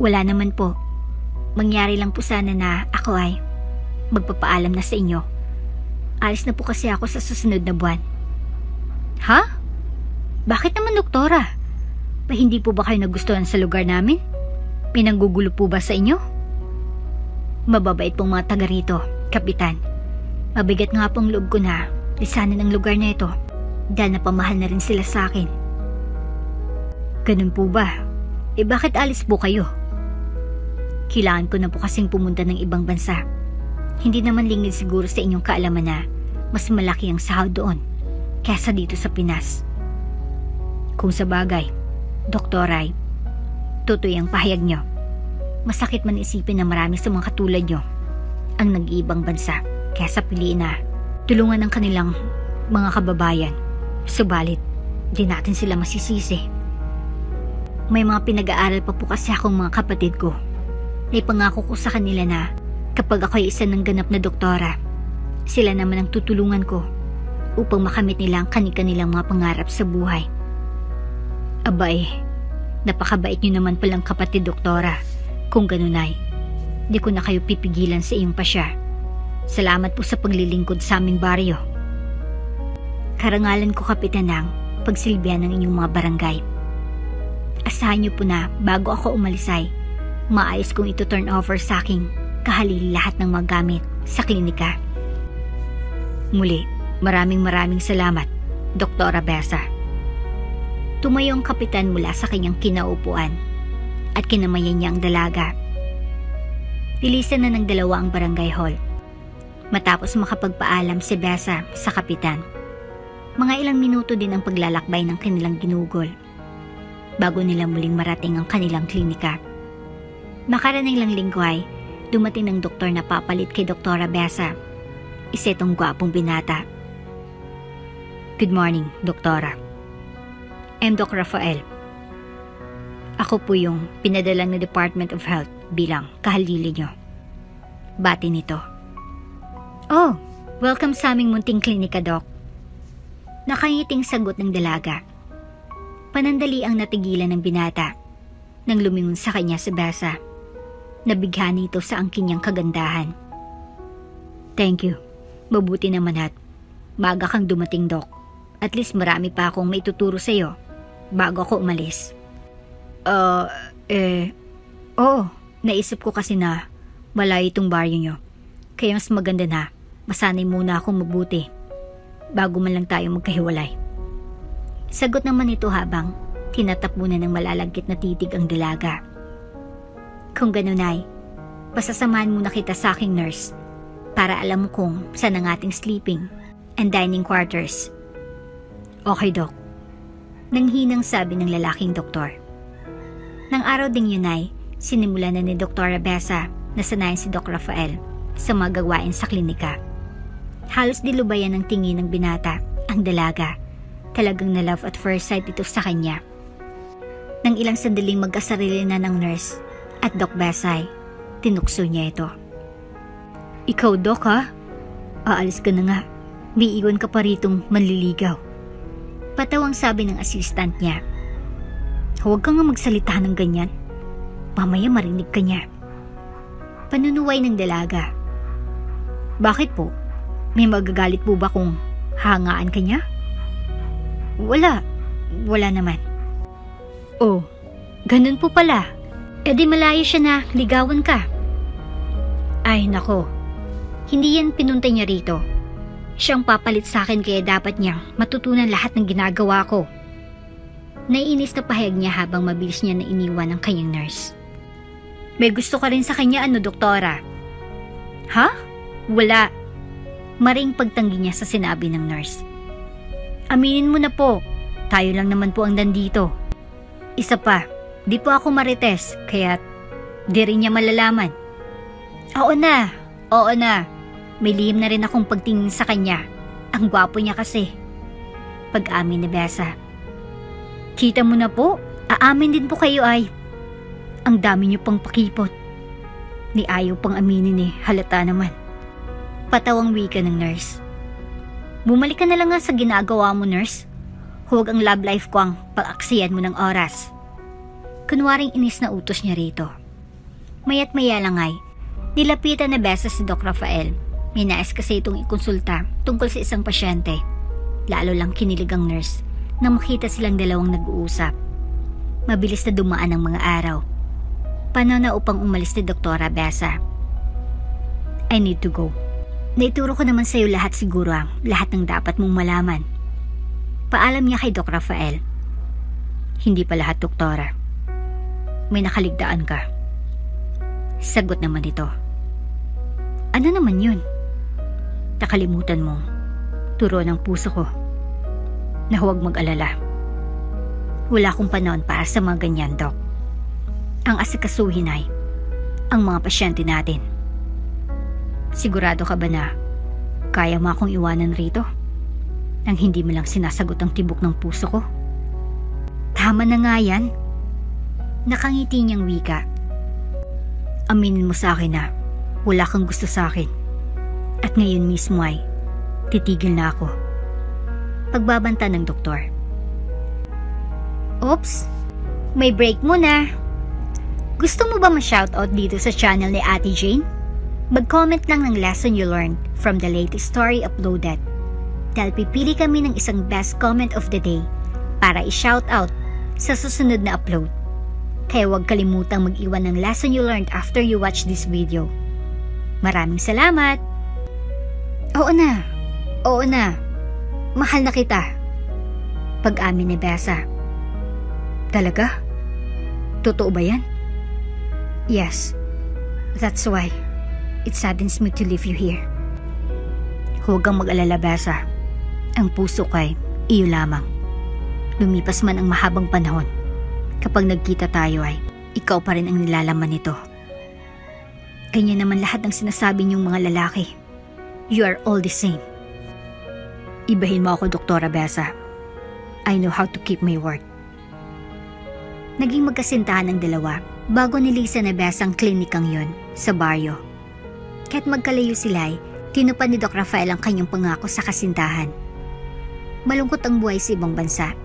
Wala naman po. Mangyari lang po sana na ako ay magpapaalam na sa inyo. Alis na po kasi ako sa susunod na buwan. Ha? Bakit naman, Doktora? Hindi po ba kayo nagustuhan sa lugar namin? May nanggugulo po ba sa inyo? Mababait pong mga taga rito, Kapitan. Mabigat nga pong loob ko na lisanin ang lugar na ito dahil napamahal na rin sila sa akin. Ganun po ba? Bakit alis po kayo? Kailangan ko na po kasing pumunta ng ibang bansa. Hindi naman lingid siguro sa inyong kaalaman na mas malaki ang sahod doon kaysa dito sa Pinas. Kung sa bagay, Doktoray, totoo ang pahayag nyo. Masakit man isipin na marami sa mga katulad nyo ang nag-iibang bansa kaysa piliin na tulungan ng kanilang mga kababayan. Subalit, di natin sila masisisi. May mga pinag-aaral pa po kasi akong mga kapatid ko. Naipangako ko sa kanila na kapag ako'y isa ng ganap na doktora, sila naman ang tutulungan ko upang makamit nila ang kanilang mga pangarap sa buhay. Abay, napakabait nyo naman palang kapatid, Doktora. Kung ganun ay, di ko na kayo pipigilan sa iyong pasya. Salamat po sa paglilingkod sa aming baryo. Karangalan ko, Kapitan, ang pagsilbihan ng inyong mga barangay. Asahan niyo po na bago ako umalis ay maayos kong ito turn over sa aking kahalili lahat ng mga gamit sa klinika. Muli, maraming salamat, Doktora Besa. Tumayo ang kapitan mula sa kanyang kinaupuan at kinamayan niya ang dalaga. Nilisan na ng dalawa ang barangay hall. Matapos makapagpaalam si Besa sa kapitan, mga ilang minuto din ang paglalakbay ng kanilang ginugol bago nila muling marating ang kanilang klinika. Makaraning lang linggo ay dumating ng doktor na papalit kay Doktora Besa. Isa itong gwapong binata. Good morning, Doktora. I'm Doc Rafael. Ako po yung pinadala ng Department of Health bilang kahalili nyo. Bati nito. Oh, welcome sa aming munting klinika, Doc. Nakangiting sagot ng dalaga. Panandali ang natigilan ng binata nang lumingon sa kanya si Besa. Nabigha nito sa angkin niyang kagandahan. Thank you. Mabuti naman at maga kang dumating, Doc. At least marami pa akong maituturo sa'yo bago ako umalis. Oo. Naisip ko kasi na malayo itong baryo nyo. Kaya mas maganda na masanay muna akong mabuti bago man lang tayo magkahiwalay. Sagot naman ito habang tinatapunan ng malalagkit na titig ang dalaga. Kung ganun ay, pasasamahan muna kita sa aking nurse para alam mo kung saan ang ating sleeping and dining quarters. Okay, Doc. Nanghinang sabi ng lalaking doktor. Nang araw ding yun ay, sinimulan na ni Dr. Besa na sanayin si Doc Rafael sa mga gawain sa klinika. Halos dilubayan ng tingin ng binata ang dalaga. Talagang na love at first sight ito sa kanya. Nang ilang sandaling magkasarili na ng nurse at Doc Besa ay, tinukso niya ito. Ikaw, Doc, ha? Aalis ka na nga. May iwan ka pa ritong manliligaw. Patawang sabi ng assistant niya. Huwag kang nga magsalita ng ganyan. Mamaya marinig ka niya. Panunuway ng dalaga. Bakit po? May magagalit po ba kung hangaan ka niya? Wala naman. Oh, ganun po pala. E di malayo siya na ligawan ka. Ay nako, hindi yan pinuntay niya rito. Siyang papalit sa akin kaya dapat niyang matutunan lahat ng ginagawa ko. Naiinis na pahayag niya habang mabilis niya na iniwan ang kanyang nurse. May gusto ka rin sa kanya, Doktora? Ha? Wala. Maring pagtanggi niya sa sinabi ng nurse. Aminin mo na po, tayo lang naman po ang nandito. Isa pa, di po ako marites, kaya di rin niya malalaman. Oo na. May lihim na rin akong pagtingin sa kanya. Ang gwapo niya kasi. Pag-amin ni Besa. Kita mo na po, aamin din po kayo ay. Ang dami niyo pang pakipot. Ni ayaw pang aminin halata naman. Patawang wika ng nurse. Bumalik ka na lang nga sa ginagawa mo, nurse. Huwag ang love life ko ang pag-aksiyan mo ng oras. Kunwaring inis na utos niya rito. Maya't maya lang ay, nilapitan na Besa si Doc Rafael. May nais kasi itong ikonsulta tungkol sa isang pasyente. Lalo lang kinilig ang nurse nang makita silang dalawang nag-uusap. Mabilis na dumaan ang mga araw. Panahon na upang umalis ni Doktora Besa. I need to go. Naituro ko naman sa iyo lahat siguro ang lahat ng dapat mong malaman. Paalam niya kay Doc Rafael. Hindi pa lahat, Doktora. May nakaligtaan ka. Sagot naman ito. Ano naman yun? Nakalimutan mo. Turo ng puso ko. Na huwag mag-alala. Wala akong panahon para sa mga ganyan, Doc. Ang asikasuhin ay ang mga pasyente natin. Sigurado ka ba na kaya mo akong iwanan rito? Nang hindi mo lang sinasagot ang tibok ng puso ko? Tama na nga yan. Nakangiti niyang wika. Aminin mo sa akin na wala kang gusto sa akin. At ngayon mismo ay titigil na ako. Pagbabanta ng doktor. Oops, may break muna. Gusto mo ba ma-shoutout dito sa channel ni Ate Jane? Mag-comment lang ng lesson you learned from the latest story uploaded. Dahil pipili kami ng isang best comment of the day para i-shoutout sa susunod na upload. Kaya huwag kalimutang mag-iwan ng lesson you learned after you watch this video. Maraming salamat! Oo na. Mahal na kita. Pag-amin ni Besa. Talaga? Totoo ba yan? Yes. That's why it saddens me to leave you here. Huwag kang mag-alala, Besa. Ang puso ko ay iyo lamang. Lumipas man ang mahabang panahon. Kapag nagkita tayo ay ikaw pa rin ang nilalaman nito. Ganyan naman lahat ng sinasabi niyong mga lalaki. You are all the same. Ibahin mo ako, Doktora Besa. I know how to keep my word. Naging magkasintahan ang dalawa bago nilisan na Besa ang klinikang yon sa baryo. Kahit magkalayo sila ay tinupad ni Doc Rafael ang kanyang pangako sa kasintahan. Malungkot ang buhay sa ibang bansa.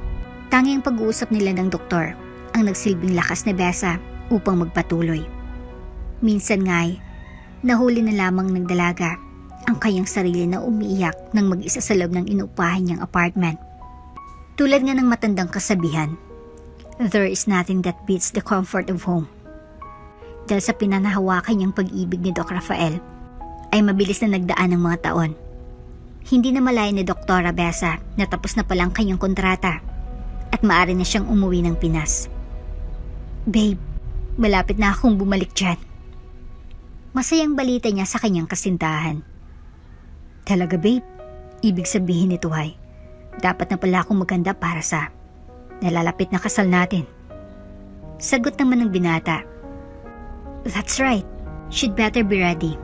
Tanging pag-uusap nila ng doktor ang nagsilbing lakas ni Besa upang magpatuloy. Minsan nga'y nahuli na lamang ng dalaga ang kanyang sarili na umiiyak nang mag-isa sa loob ng inuupahan niyang apartment. Tulad nga ng matandang kasabihan, there is nothing that beats the comfort of home. Dahil sa pinanahawakan niyang pag-ibig ni Doc Rafael, ay mabilis na nagdaan ng mga taon. Hindi na malaya ni Doktora Besa na tapos na palang kanyang kontrata at maaari na siyang umuwi ng Pinas. Babe, malapit na akong bumalik dyan. Masayang balita niya sa kanyang kasintahan. Talaga, babe? Ibig sabihin nito ay dapat na pala akong maganda para sa nalalapit na kasal natin. Sagot naman ng binata. That's right. She'd better be ready.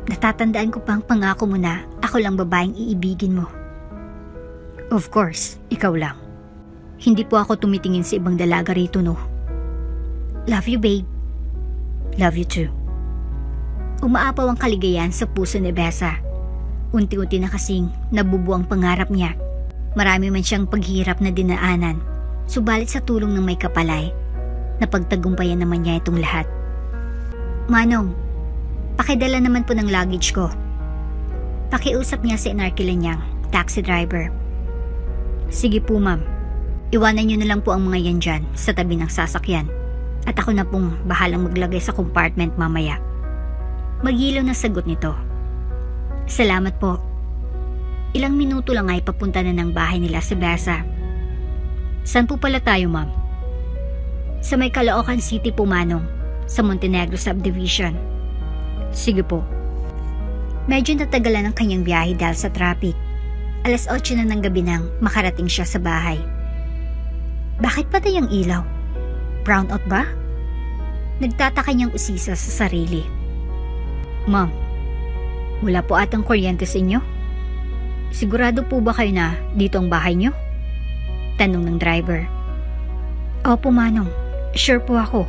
Natatandaan ko pang pangako mo na ako lang babaeng iibigin mo. Of course, ikaw lang. Hindi po ako tumitingin sa ibang dalaga rito, no? Love you, babe. Love you too. Umaapaw ang kaligayahan sa puso ni Besa. Unti-unti na kasing nabubuang pangarap niya. Marami man siyang paghirap na dinaanan, subalit sa tulong ng may kapalay, napagtagumpayan naman niya itong lahat. Manong, pakidala naman po ng luggage ko. Pakiusap niya sa inarkila niyang taxi driver. Sige po, ma'am. Iwanan niyo na lang po ang mga yan dyan sa tabi ng sasakyan at ako na pong bahalang maglagay sa compartment mamaya. Magilaw na sagot nito. Salamat po. Ilang minuto lang ay papunta na ng bahay nila sa Besa. Saan po pala tayo, ma'am? Sa may Caloocan City po, Manong. Sa Montenegro Subdivision. Sige po. Medyo natagalan ang kanyang biyahe dahil sa traffic. 8:00 na ng gabi nang makarating siya sa bahay. Bakit patay ang ilaw? Brown out ba? Nagtataka niyang usisa sa sarili. Ma'am, wala po atang kuryente sa inyo? Sigurado po ba kayo na dito ang bahay niyo? Tanong ng driver. Opo, Manong. Sure po ako.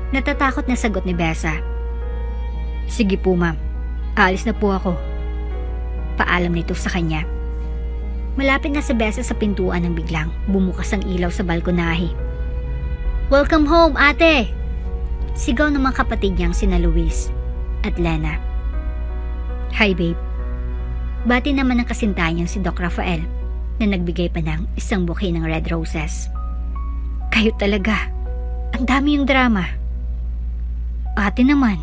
Natatakot na sagot ni Besa. Sige po, ma'am. Aalis na po ako. Paalam nito sa kanya. Malapit na si Besa sa pintuan nang biglang bumukas ang ilaw sa balkonahe. Welcome home, ate! Sigaw ng mga kapatid niyang sina Luis at Lena. Hi, babe. Bati naman ng kasintahan niyang si Doc Rafael na nagbigay pa ng isang bouquet ng red roses. Kayo talaga. Ang dami yung drama. Ate naman,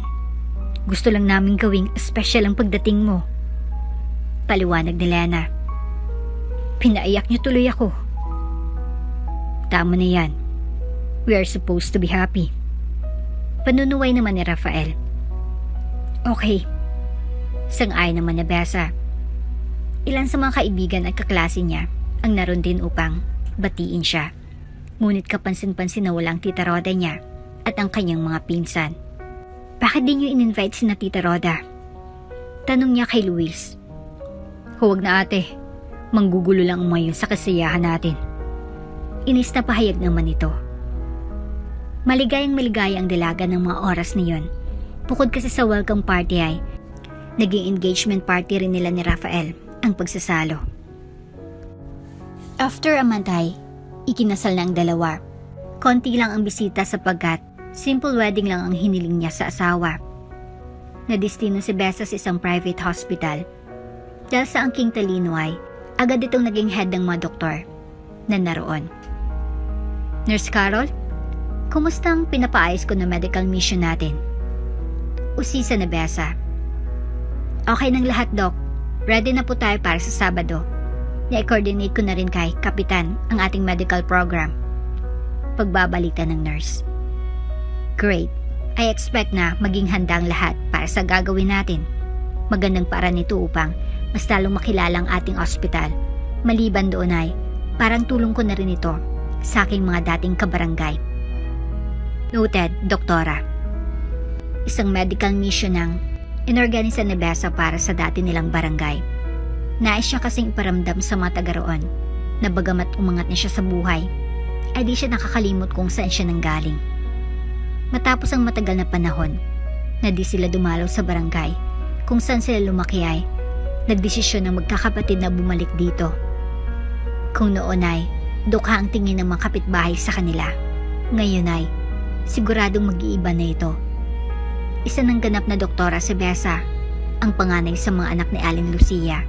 gusto lang namin gawing special ang pagdating mo. Paliwanag ni Lena. Pinaiyak niyo tuloy ako. Tama na yan. We are supposed to be happy. Panunuway naman ni Rafael. Okay. Sang-ayon naman ni Besa. Ilan sa mga kaibigan at kaklase niya ang naroon din upang batiin siya. Ngunit kapansin-pansin na walang Tita Roda niya at ang kanyang mga pinsan. Bakit di niyo in-invite si na Tita Roda? Tanong niya kay Luis. Huwag na ate, manggugulo lang umayon sa kasiyahan natin. Inis na pahayag naman ito. Maligayang maligaya ang dalaga ng mga oras na yun. Bukod kasi sa welcome party ay naging engagement party rin nila ni Rafael ang pagsasalo. After a month ay ikinasal na ang dalawa. Konti lang ang bisita sapagkat simple wedding lang ang hiniling niya sa asawa. Nadestino si Besa sa isang private hospital. Dahil sa angking talino ay agad itong naging head ng mga doktor na naroon. Nurse Carol, kumusta ang pinapaayos ko na medical mission natin? Usisa na Besa. Okay ng lahat, Doc. Ready na po tayo para sa Sabado. Na-coordinate ko na rin kay Kapitan ang ating medical program. Pagbabalita ng nurse. Great. I expect na maging handa ang lahat para sa gagawin natin. Magandang paraan nito upang mas lalong makilala ang ating ospital. Maliban doon ay parang tulong ko na rin ito sa aking mga dating kabarangay. Noted, Doktora. Isang medical mission ang inorganisa ni Besa para sa dati nilang barangay. Nais siya kasing iparamdam sa mga taga roon na bagamat umangat na siya sa buhay, ay di siya nakakalimot kung saan siya nanggaling. Matapos ang matagal na panahon na di sila dumalaw sa barangay kung saan sila lumaki ay nagdesisyon ng magkakapatid na bumalik dito. Kung noon ay dukha ang tingin ng mga kapitbahay sa kanila, ngayon ay siguradong mag-iiba na ito. Isa ng ganap na doktora si Besa, ang panganay sa mga anak ni Aling Lucia.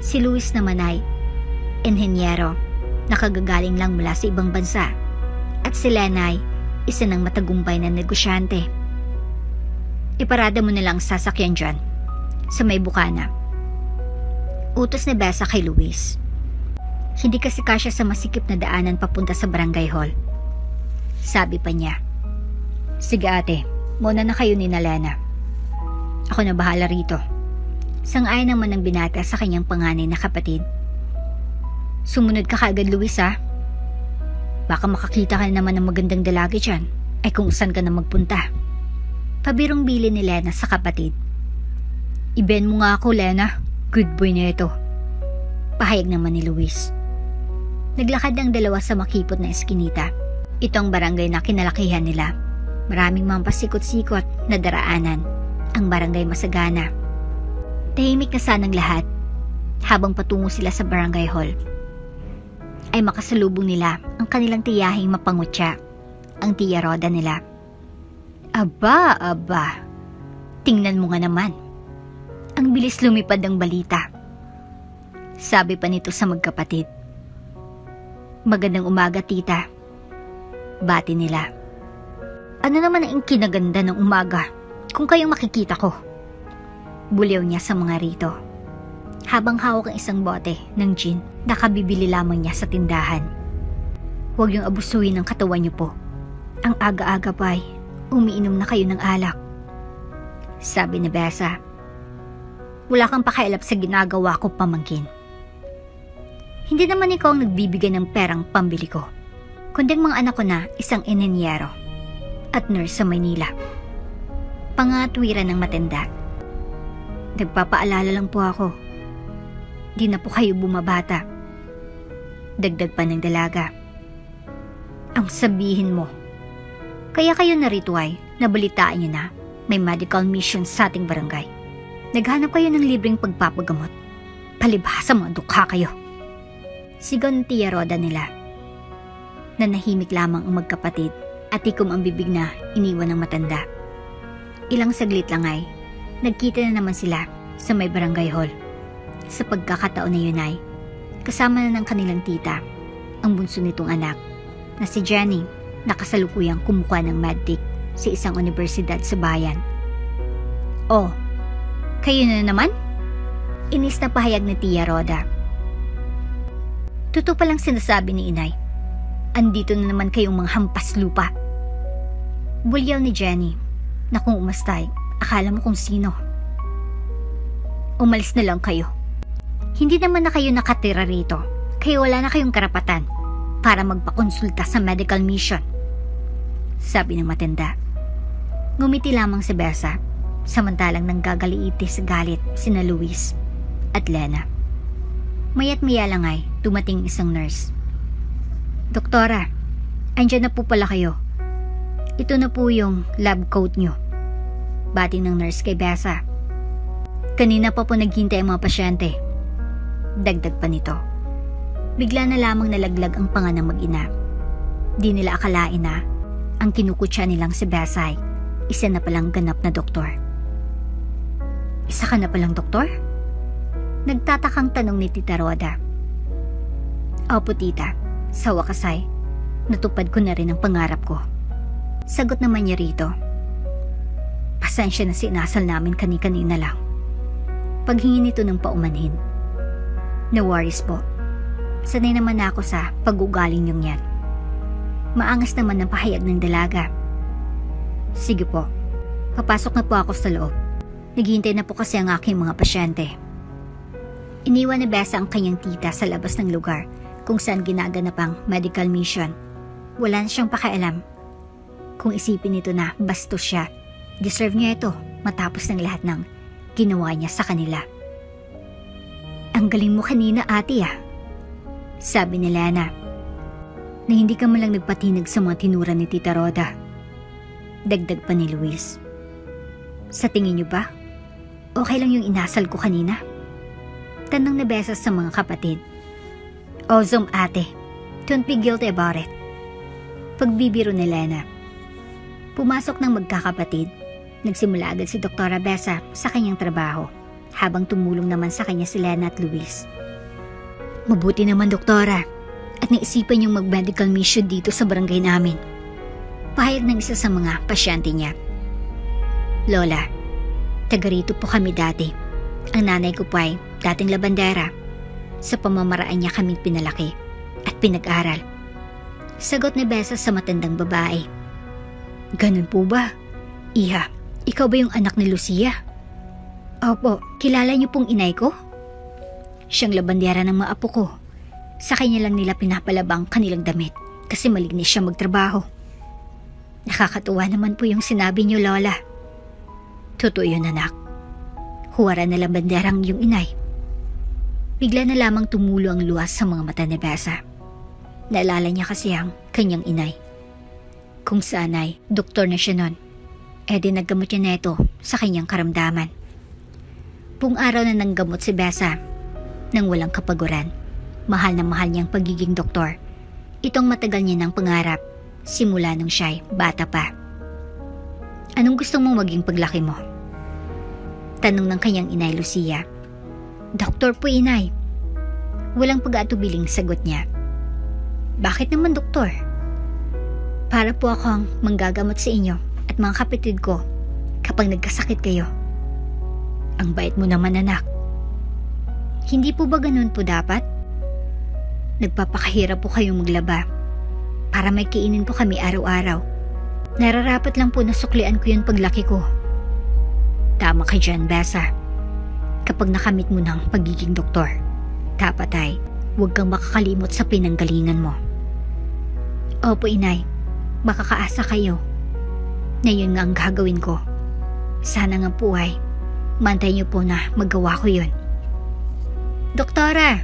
Si Luis naman ay inhenyero, nakagagaling lang mula sa ibang bansa. At si Lena ay isa ng matagumpay na negosyante. Iparada mo na lang sasakyan dyan, sa may bukana. Utos ni Besa kay Luis. Hindi kasi kasya sa masikip na daanan papunta sa barangay hall. Sabi pa niya, sige ate, muna na kayo ni Lena. Ako na bahala rito. Sang-ayon naman ng binata sa kanyang panganay na kapatid. Sumunod ka kaagad, Luis, ha? Baka makakita ka naman ng magandang dalaga dyan, ay kung saan ka na magpunta. Pabirong bili ni Lena sa kapatid. Iben mo nga ako, Lena. Good boy na ito. Pahayag naman ni Luis. Naglakad ang dalawa sa makipot na eskinita. Ito ang barangay na kinalakihan nila. Maraming mga pasikot-sikot na daraanan. Ang barangay masagana. Tahimik na sanang lahat. Habang patungo sila sa barangay hall, ay makasalubong nila ang kanilang tiyahing mapangutya, ang Tia Roda nila. Aba, tingnan mo nga naman. Ang bilis lumipad ng balita. Sabi pa nito sa magkapatid. Magandang umaga, tita. Bati nila. Ano naman ang kinaganda ng umaga kung kayong makikita ko? Buliw niya sa mga rito. Habang hawak ang isang bote ng gin na kabibili lamang niya sa tindahan. Huwag niyong abusuhin ang katawan niyo po. Ang aga-aga pa ay umiinom na kayo ng alak. Sabi ni Besa. Wala kang pakialam sa ginagawa ko, pamangkin. Hindi naman ikaw ang nagbibigay ng perang pambili ko, kundi ang mga anak ko na isang inhenyero at nurse sa Maynila. Pangatwiran ng matanda. Nagpapaalala lang po ako. di na po kayo bumabata. Dagdag pa ng dalaga. Ang sabihin mo, kaya kayo narito ay nabalitaan niyo na may medical mission sa ating barangay. Naghanap kayo ng libreng pagpapagamot. Palibhasa mga dukha kayo. Sigaw ng Tia Roda nila. Nanahimik lamang ang magkapatid at tikom ang bibig na iniwan ng matanda. Ilang saglit lang ay nagkita na naman sila sa may barangay hall. Sa pagkakataon na yun ay kasama na ng kanilang tita ang bunso nitong anak na si Jenny na kasalukuyang kumukuha ng medtic sa isang universidad sa bayan. Oh, kayo na naman? Inis na pahayag ni Tia Roda. Totoo palang sinasabi ni Inay. Andito na naman kayong mga hampas lupa. Bulyaw ni Jenny na kung umastay, akala mo kung sino. Umalis na lang kayo. Hindi naman na kayo nakatira rito, kaya wala na kayong karapatan para magpakonsulta sa medical mission. Sabi ng matanda. Ngumiti lamang si Besa, samantalang nanggagaliiti sa galit sina Luis at Lena. Maya't maya lang ay dumating isang nurse. Doktora, andyan na po pala kayo. Ito na po yung lab coat nyo. Bating ng nurse kay Besa. Kanina pa po naghintay ang mga pasyente. Dagdag pa nito. Bigla na lamang nalaglag ang panga ng mag-ina. Di nila akalain na ang kinukutya nilang si Besa ay isa na palang ganap na doktor. Isa ka na palang doktor? Nagtatakang tanong ni Tita Roda. Opo tita, sa wakas ay natupad ko na rin ang pangarap ko. Sagot naman niya rito. Pasensya na sinasal namin kani-kanina lang. Paghingi nito ng paumanhin. No worries po. Sanay naman ako sa pag-ugaling niyong yan. Maangas naman ang pahayag ng dalaga. Sige po, papasok na po ako sa loob. Naghihintay na po kasi ang aking mga pasyente. Iniwan ni Besa ang kanyang tita sa labas ng lugar kung saan ginaganap ang medical mission. Wala na siyang pakialam. Kung isipin nito na bastos siya, deserve niya ito matapos ng lahat ng ginawa niya sa kanila. Ang galing mo kanina ate ah, sabi ni Lena, na hindi ka malang nagpatinag sa mga tinura ni Tita Roda. Dagdag pa ni Luis. Sa tingin niyo ba, okay lang yung inasal ko kanina? Tanong ni Besa sa mga kapatid. Ozom ate, don't be guilty about it. Pagbibiro ni Lena. Pumasok ng magkakapatid. Nagsimula agad si Dr. Besa sa kanyang trabaho, habang tumulong naman sa kanya si Lena at Luis. Mabuti naman doktora, at naisipan yung mag-medical mission dito sa barangay namin. Pahayag ng isa sa mga pasyente niya. Lola, taga rito po kami dati. Ang nanay ko po ay dating labandera. Sa pamamaraan niya kaming pinalaki at pinag-aral. Sagot ni Besa sa matandang babae. Ganun po ba? Iha, ikaw ba yung anak ni Lucia? Opo, kilala niyo pong inay ko? Siyang labandera ng mga apo ko. Sa kanya lang nila pinapalabang kanilang damit kasi malinis siya magtrabaho. Nakakatuwa naman po yung sinabi niyo, Lola. Totoo yun, anak. Huwara na labanderang yung inay. Bigla na lamang tumulo ang luwas sa mga mata ni Besa. Naalala niya kasi ang kanyang inay. Kung saan ay doktor na siya nun, di naggamot niya na ito sa kanyang karamdaman. Buong araw na nanggamot si Besa nang walang kapaguran. Mahal na mahal niyang pagiging doktor. Itong matagal niya ng pangarap simula nung siya'y bata pa. Anong gusto mong maging paglaki mo? Tanong ng kanyang inay Lucia. Doktor po inay. Walang pag-aatubiling sagot niya. Bakit naman doktor? Para po akong manggagamot sa inyo at mga kapatid ko kapag nagkasakit kayo. Ang bait mo naman anak. Hindi po ba ganun po dapat? Nagpapakahirap po kayong maglaba para may kainin po kami araw-araw. Nararapat lang po na suklian ko yun paglaki ko. Tama ka dyan, Besa. Kapag nakamit mo ng pagiging doktor, dapat ay huwag kang makakalimot sa pinanggalingan mo. Opo, inay. Makakaasa kayo na yun nga ang gagawin ko. Sana nga po ay mantay niyo po na magawa ko yun. Doktora!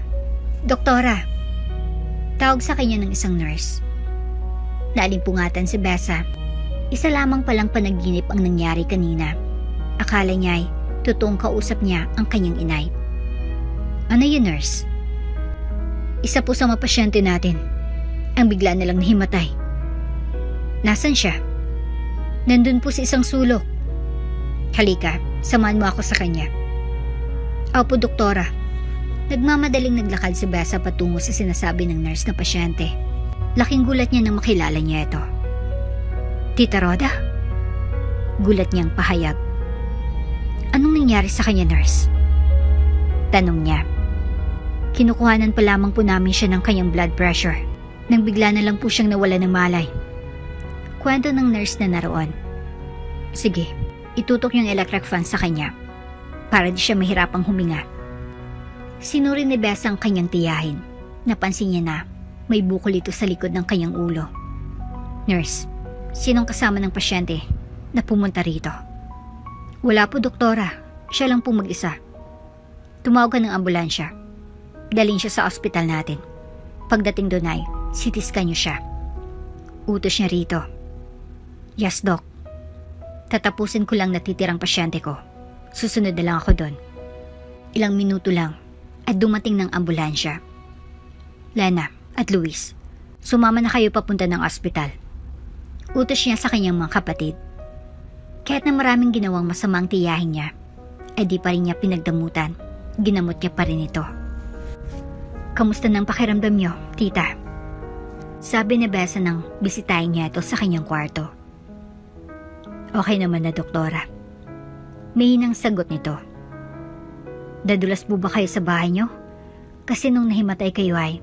Doktora! Tawag sa kanya ng isang nurse. Naalimpungatan si Besa. Isa lamang palang panaginip ang nangyari kanina. Akala niya ay totoong kausap niya ang kanyang inay. Ano yun, nurse? Isa po sa mga pasyente natin ang bigla na lang nahimatay. Nasaan siya? Nandun po sa isang sulok. Halika, samahan mo ako sa kanya. Opo, doktora. Nagmamadaling naglakad si Besa patungo sa sinasabi ng nurse na pasyente. Laking gulat niya nang makilala niya ito. Tita Rhoda? Gulat niyang pahayag. Anong nangyari sa kanya, nurse? Tanong niya. Kinukuhanan pa lamang po namin siya ng kanyang blood pressure nang bigla na lang po siyang nawala ng malay. Kwento ng nurse na naroon. Sige, itutok yung electric fan sa kanya para di siya mahirapang huminga. Sinuri ni Besa ang kanyang tiyahin. Napansin niya na may bukol ito sa likod ng kanyang ulo. Nurse, sinong kasama ng pasyente na pumunta rito? Wala po, doktora. Siya lang po mag-isa. Tumawag ka ng ambulansya. Dalhin siya sa ospital natin. Pagdating doon ay CT scan niyo siya. Utos niya rito. Yes, Doc. Tatapusin ko lang natitirang pasyente ko. Susunod na lang ako doon. Ilang minuto lang at dumating ng ambulansya. Lena at Luis, sumama na kayo papunta ng ospital. Utos niya sa kanyang mga kapatid. Kahit na maraming ginawang masamang tiyahin niya, ay di pa rin niya pinagdamutan. Ginamot niya pa rin ito. Kamusta ng pakiramdam niyo, tita? Sabi ni Besa nang bisitahin niya ito sa kanyang kwarto. Okay naman na, doktora. May hinang sagot nito. Dadulas po ba kayo sa bahay niyo? Kasi nung nahimatay kayo ay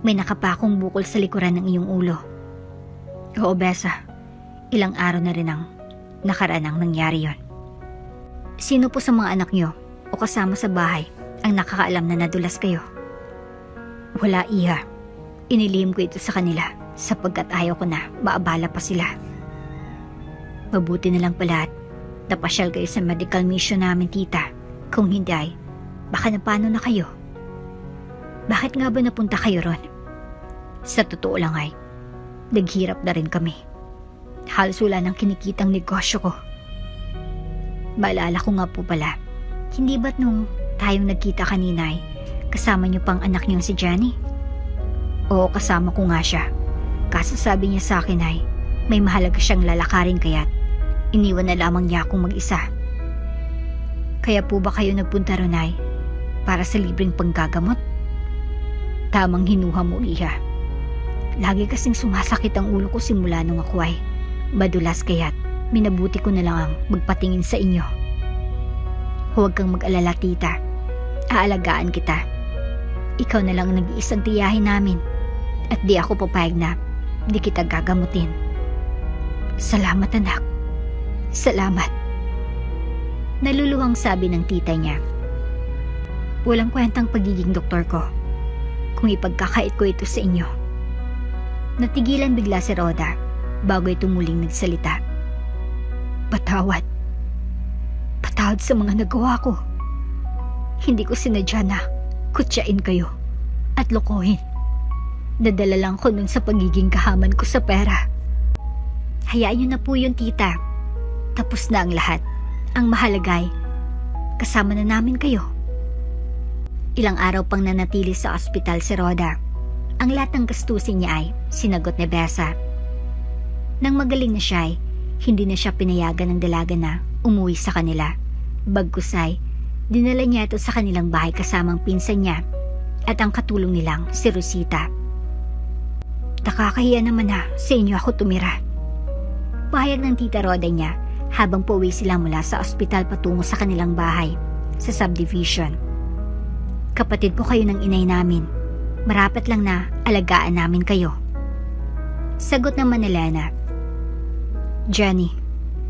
may nakapakong bukol sa likuran ng iyong ulo. Oo, Besa. Ilang araw na rin ang nakaraan ang nangyari yon. Sino po sa mga anak niyo o kasama sa bahay ang nakakaalam na nadulas kayo? Wala, iha. Inilihim ko ito sa kanila sapagkat ayaw ko na maabala pa sila. Mabuti na lang pala at napasyal kayo sa medical mission namin, tita. Kung hindi ay, baka na paano na kayo? Bakit nga ba napunta kayo ron? Sa totoo lang ay, naghirap na rin kami. Halos wala nang kinikitang negosyo ko. Maalala ko nga po pala, hindi ba't nung tayong nagkita kanina ay kasama niyo pang anak niyong si Jenny? Oo, kasama ko nga siya. Kaso sabi niya sa akin ay may mahalaga siyang lalakarin kaya't iniwan na lamang niya akong mag-isa. Kaya po ba kayo nagpunta ron ay para sa libreng panggagamot? Tamang hinuha mo, iha. Lagi kasing sumasakit ang ulo ko simula nung ako ay madulas kaya't minabuti ko na lang ang magpatingin sa inyo. Huwag kang mag-alala, tita. Aalagaan kita. Ikaw na lang ang nag-iisang tiyahin namin at di ako papayag na di kita gagamutin. Salamat, anak. Salamat. Naluluhang sabi ng tita niya. Walang kwentang pagiging doktor ko kung ipagkakait ko ito sa inyo. Natigilan bigla si Rhoda bago ito muling nagsalita. Patawad. Patawad sa mga nagawa ko. Hindi ko sinadya na kutsain kayo at lokohin. Nadala lang ko nun sa pagiging kahaman ko sa pera. Hayaan niyo na po yun, tita. Tapos na ang lahat. Ang mahalagay, kasama na namin kayo. Ilang araw pang nanatili sa ospital si Rhoda. Ang lahat ng gastusin niya ay sinagot ni Besa. Nang magaling na siya ay hindi na siya pinayagan ng dalaga na umuwi sa kanila. Bagkus ay dinala niya ito sa kanilang bahay kasamang pinsan niya at ang katulong nilang si Rosita. Nakakahiya naman na sa inyo ako tumira. Pahayag ng tita Rhoda niya habang pauwi sila mula sa ospital patungo sa kanilang bahay sa subdivision. Kapatid po kayo ng inay namin. Marapat lang na alagaan namin kayo. Sagot naman ni Lena. Jenny,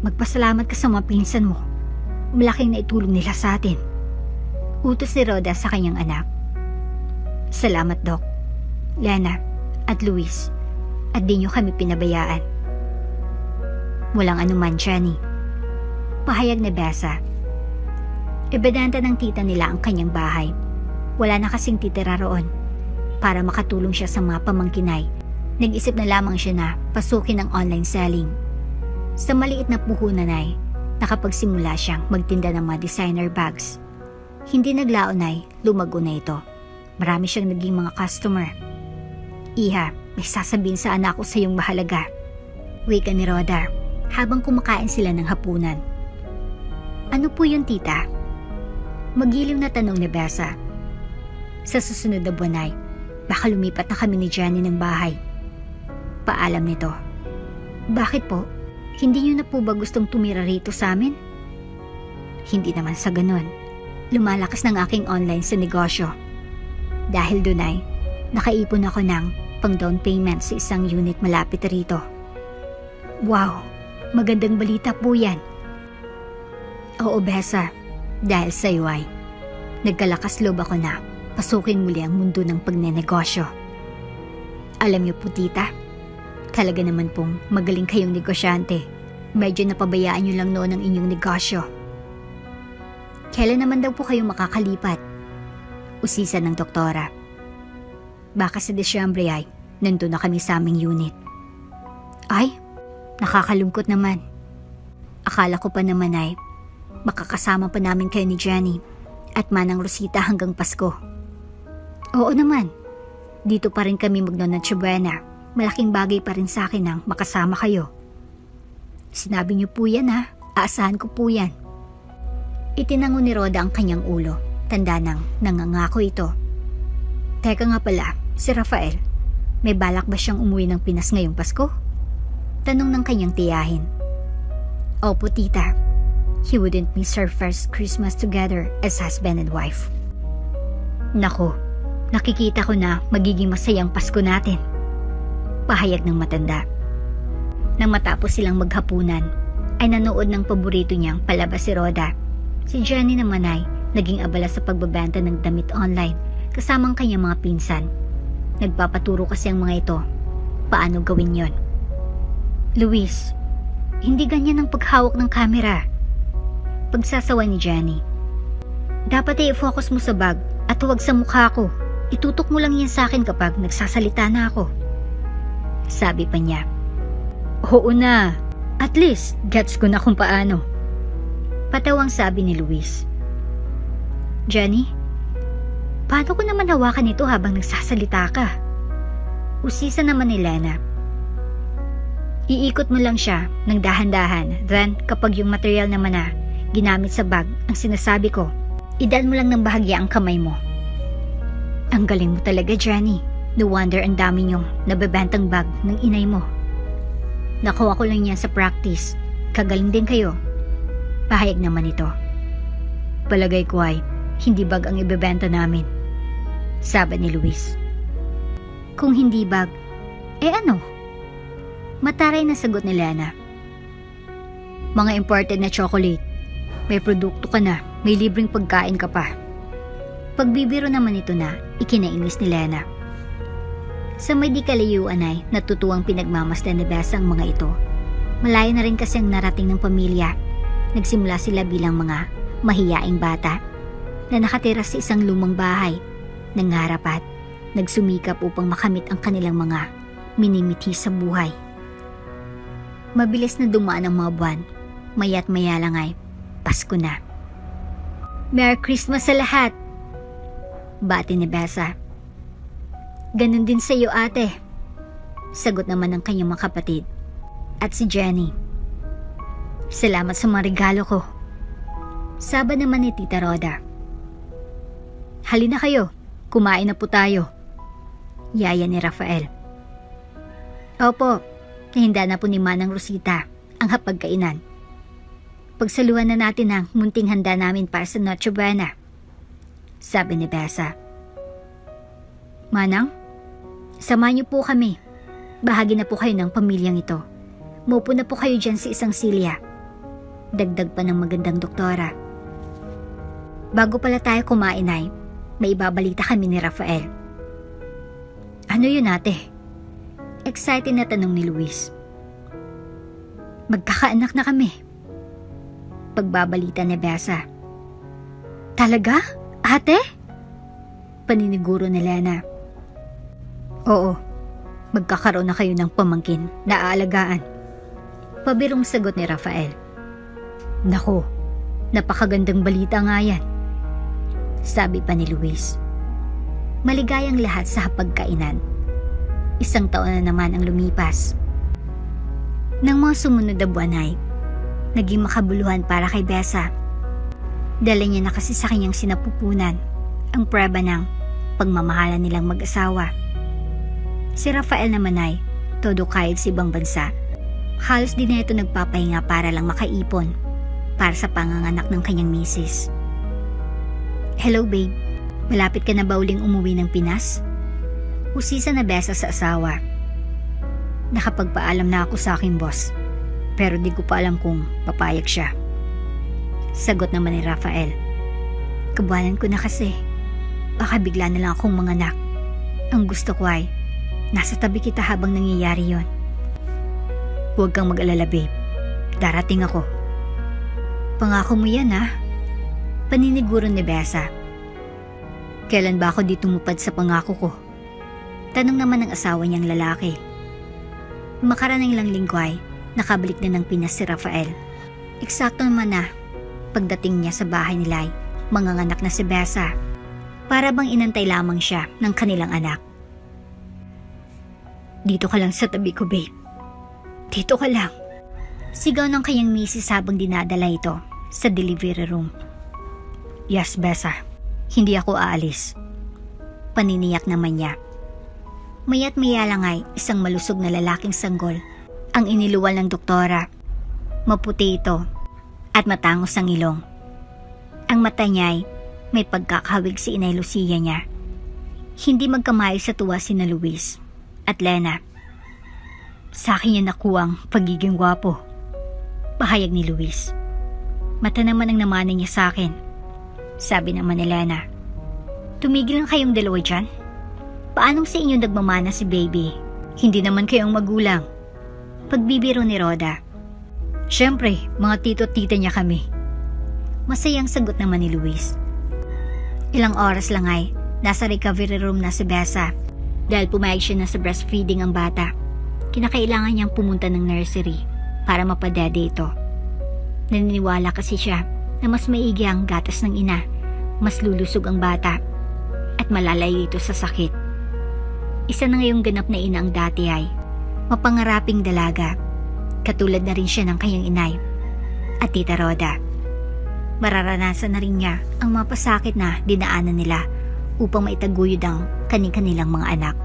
magpasalamat ka sa mga pinsan mo. Malaking naitulong nila sa atin. Utos ni Rhoda sa kanyang anak. Salamat, Doc. Lena at Luis, at di nyo kami pinabayaan. Walang anuman, Jenny. Pahayag ni Besa. Ibinenta ng tita nila ang kanyang bahay. Wala na kasing titira roon. Para makatulong siya sa mga pamangkinay, nag-isip na lamang siya na pasukin ang online selling. Sa maliit na puhunan ay nakapagsimula siyang magtinda ng mga designer bags. Hindi naglaon ay lumago na ito. Marami siyang naging mga customer. Iha, may sasabihin sa anak ko sa iyong mahalaga. Wika ni Roda habang kumakain sila ng hapunan. Ano po yun, tita? Magiliw na tanong ni Besa. Sa susunod na buwan ay baka lumipat na kami ni Jenny ng bahay. Paalam nito. Bakit po? Hindi niyo na po ba gustong tumira rito sa amin? Hindi naman sa ganun. Lumalakas ng aking online sa negosyo. Dahil dun ay nakaipon ako ng pang down payment sa isang unit malapit rito. Wow, magandang balita po yan. Oo, Besa. Dahil sa iyo ay nagkalakas loob ako na pasukin muli ang mundo ng pagnenegosyo. Alam niyo po, tita, talaga naman pong magaling kayong negosyante. Medyo napabayaan niyo lang noon ang inyong negosyo. Kailan naman daw po kayong makakalipat? Usisa ng doktora. Baka sa Disyembre ay nandun na kami sa aming unit. Ay, nakakalungkot naman. Akala ko pa naman ay makakasama pa namin kayo ni Jenny at Manang Rosita hanggang Pasko. Oo naman, dito pa rin kami mag-Noche Buena. Malaking bagay pa rin sa akin ang makasama kayo. Sinabi niyo po yan ha, aasahan ko po yan. Itinango ni Roda ang kanyang ulo, tanda ng nangangako ito. Teka nga pala, si Rafael, may balak ba siyang umuwi ng Pinas ngayong Pasko? Tanong ng kanyang tiyahin. Opo, tita. He wouldn't miss our first Christmas together as husband and wife. Nako, nakikita ko na magiging masayang Pasko natin. Pahayag ng matanda. Nang matapos silang maghapunan, ay nanood ng paborito niyang palabas si Roda. Si Jenny naman ay naging abala sa pagbabenta ng damit online kasamang kanyang mga pinsan. Nagpapaturo kasi ang mga ito. Paano gawin yon? Luis, hindi ganyan ang paghawak ng camera. Pagsasawa ni Jenny. Dapat ay i-focus mo sa bag at huwag sa mukha ko. Itutok mo lang yan sa akin kapag nagsasalita na ako. Sabi pa niya. Oo na, at least gets ko na kung paano. Patawang sabi ni Luis. Jenny, paano ko naman hawakan ito habang nagsasalita ka? Usisa naman ni Lena. Iikot mo lang siya ng dahan-dahan, then kapag yung material naman na ginamit sa bag ang sinasabi ko, idaan mo lang ng bahagya ang kamay mo. Ang galing mo talaga, Jenny. No wonder ang dami niyong nabebentang bag ng inay mo. Nakuha ko lang yan sa practice. Kagaling din kayo. Pahayag naman ito. Palagay ko ay hindi bag ang ibebenta namin. Sabi ni Luis. Kung hindi bag, ano? Mataray na sagot ni Lena. Mga imported na chocolate. May produkto ka na, may libreng pagkain ka pa. Pagbibiro naman ito na ikinainis ni Lena. Sa may di kalayuan ay natutuwang pinagmamasdan ni Besa ang mga ito. Malayo na rin kasi ang narating ng pamilya. Nagsimula sila bilang mga mahiyaing bata na nakatira sa isang lumang bahay, nangarap at nagsumikap upang makamit ang kanilang mga minimiti sa buhay. Mabilis na dumaan ang mga buwan, maya't maya lang ay Pasko na. Merry Christmas sa lahat! Bati ni Besa. Ganun din sa iyo, ate. Sagot naman ng kanyang mga kapatid. At si Jenny. Salamat sa mga regalo ko. Saba naman ni Tita Roda. Halina kayo, kumain na po tayo. Yaya ni Rafael. Opo, nahinda na po ni Manang Rosita ang hapagkainan. Pagsaluhan na natin ang munting handa namin para sa Noche Buena. Sabi ni Besa. Manang, samahan niyo po kami. Bahagi na po kayo ng pamilyang ito. Maupo na po kayo dyan sa isang silya. Dagdag pa ng magandang doktora. Bago pala tayo kumain ay, may ibabalita kami ni Rafael. Ano yun, ate? Excited na tanong ni Luis. Magkakaanak na kami. Pagbabalita ni Besa. Talaga? Ate? Paniniguro ni Lena. Oo, magkakaroon na kayo ng pamangkin na aalagaan. Pabirong sagot ni Rafael. Nako, napakagandang balita nga yan, sabi pa ni Luis. Maligayang lahat sa hapagkainan. 1 taon na naman ang lumipas. Nang mga sumunod na buwan ay naging makabuluhan para kay Besa. Dala niya na kasi sa kanyang sinapupunan ang preba ng pagmamahalan nilang mag-asawa. Si Rafael naman ay todo kahit sa ibang bansa. Halos din na ito nagpapahinga para lang makaipon para sa panganganak ng kanyang misis. Hello babe, malapit ka na ba uling umuwi ng Pinas? Usisa na Besa sa asawa. Nakapagpaalam na ako sa aking boss, pero di ko pa alam kung papayag siya. Sagot naman ni Rafael. Kabuhanan ko na kasi. Baka bigla na lang akong manganak. Ang gusto ko ay nasa tabi kita habang nangyayari yon. Huwag kang mag-alala babe. Darating ako. Pangako mo yan ha? Paniniguro ni Besa. Kailan ba ako di tumupad sa pangako ko? Tanong naman ng asawa niyang lalaki. Makaraang ilang linggo ay nakabalik na ng Pinas si Rafael. Eksakto naman na pagdating niya sa bahay nila ay manganganak na si Besa. Para bang inantay lamang siya ng kanilang anak. Dito ka lang sa tabi ko babe. Dito ka lang. Sigaw ng kanyang misis habang dinadala ito sa delivery room. Yes Besa, hindi ako aalis. Paniniyak naman niya. Maya't maya lang ay isang malusog na lalaking sanggol ang iniluwal ng doktora. Maputi ito at matangos ang ilong. Ang mata niya ay may pagkakahawig si Inay Lucia niya. Hindi magkamayo sa tuwa sina Luis at Lena. Sa akin niya nakuha ang pagiging gwapo, pahayag ni Luis. Mata naman ang namana niya sa akin, sabi naman ni Lena. Tumigil lang kayong dalawa dyan. Paanong sa inyo nagmamana si baby? Hindi naman kayong magulang. Pagbibiro ni Roda. Siyempre, mga tito at tita niya kami. Masayang sagot naman ni Luis. Ilang oras lang ay nasa recovery room na si Besa. Dahil pumayag siya na sa breastfeeding ang bata, kinakailangan niyang pumunta ng nursery para mapadede ito. Naniniwala kasi siya na mas maigi ang gatas ng ina, mas lulusog ang bata, at malalayo ito sa sakit. Isa na ngayong ganap na ina ang dati ay mapangaraping dalaga, katulad na rin siya ng kanyang inay at tita Roda. Mararanasan na rin niya ang mapasakit na dinaanan nila upang maitaguyod ang kanilang mga anak.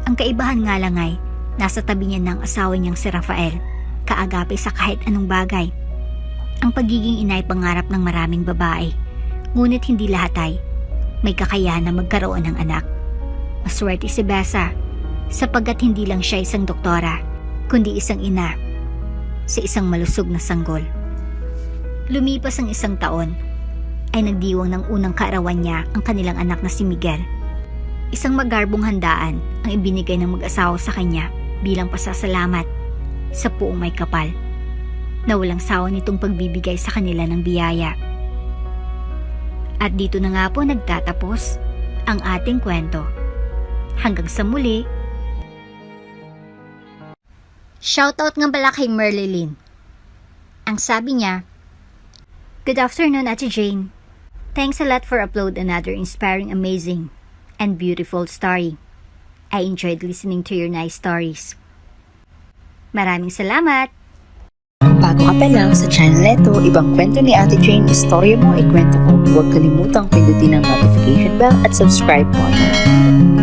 Ang kaibahan nga lang ay nasa tabi niya ng asawa niyang si Rafael, kaagapi sa kahit anong bagay. Ang pagiging ina ay pangarap ng maraming babae, ngunit hindi lahat ay may kakayahan na magkaroon ng anak. Maswerte si Besa sapagkat hindi lang siya isang doktora, kundi isang ina sa isang malusog na sanggol. Lumipas ang 1 taon ay nagdiwang ng unang kaarawan niya ang kanilang anak na si Miguel. Isang magarbong handaan ang ibinigay ng mag-asawa sa kanya bilang pasasalamat sa puong may kapal na walang sawa nitong pagbibigay sa kanila ng biyaya. At dito na nga po nagtatapos ang ating kwento. Hanggang sa muli. Shoutout nga pala kay Merlylin. Ang sabi niya, Good afternoon, Ate Jane. Thanks a lot for upload another inspiring, amazing, and beautiful story. I enjoyed listening to your nice stories. Maraming salamat! Kung bago ka pa lang sa channel neto, ibang kwento ni Ate Jane, istorya mo, ikwento ko. Huwag kalimutang pindutin ang notification bell at subscribe button.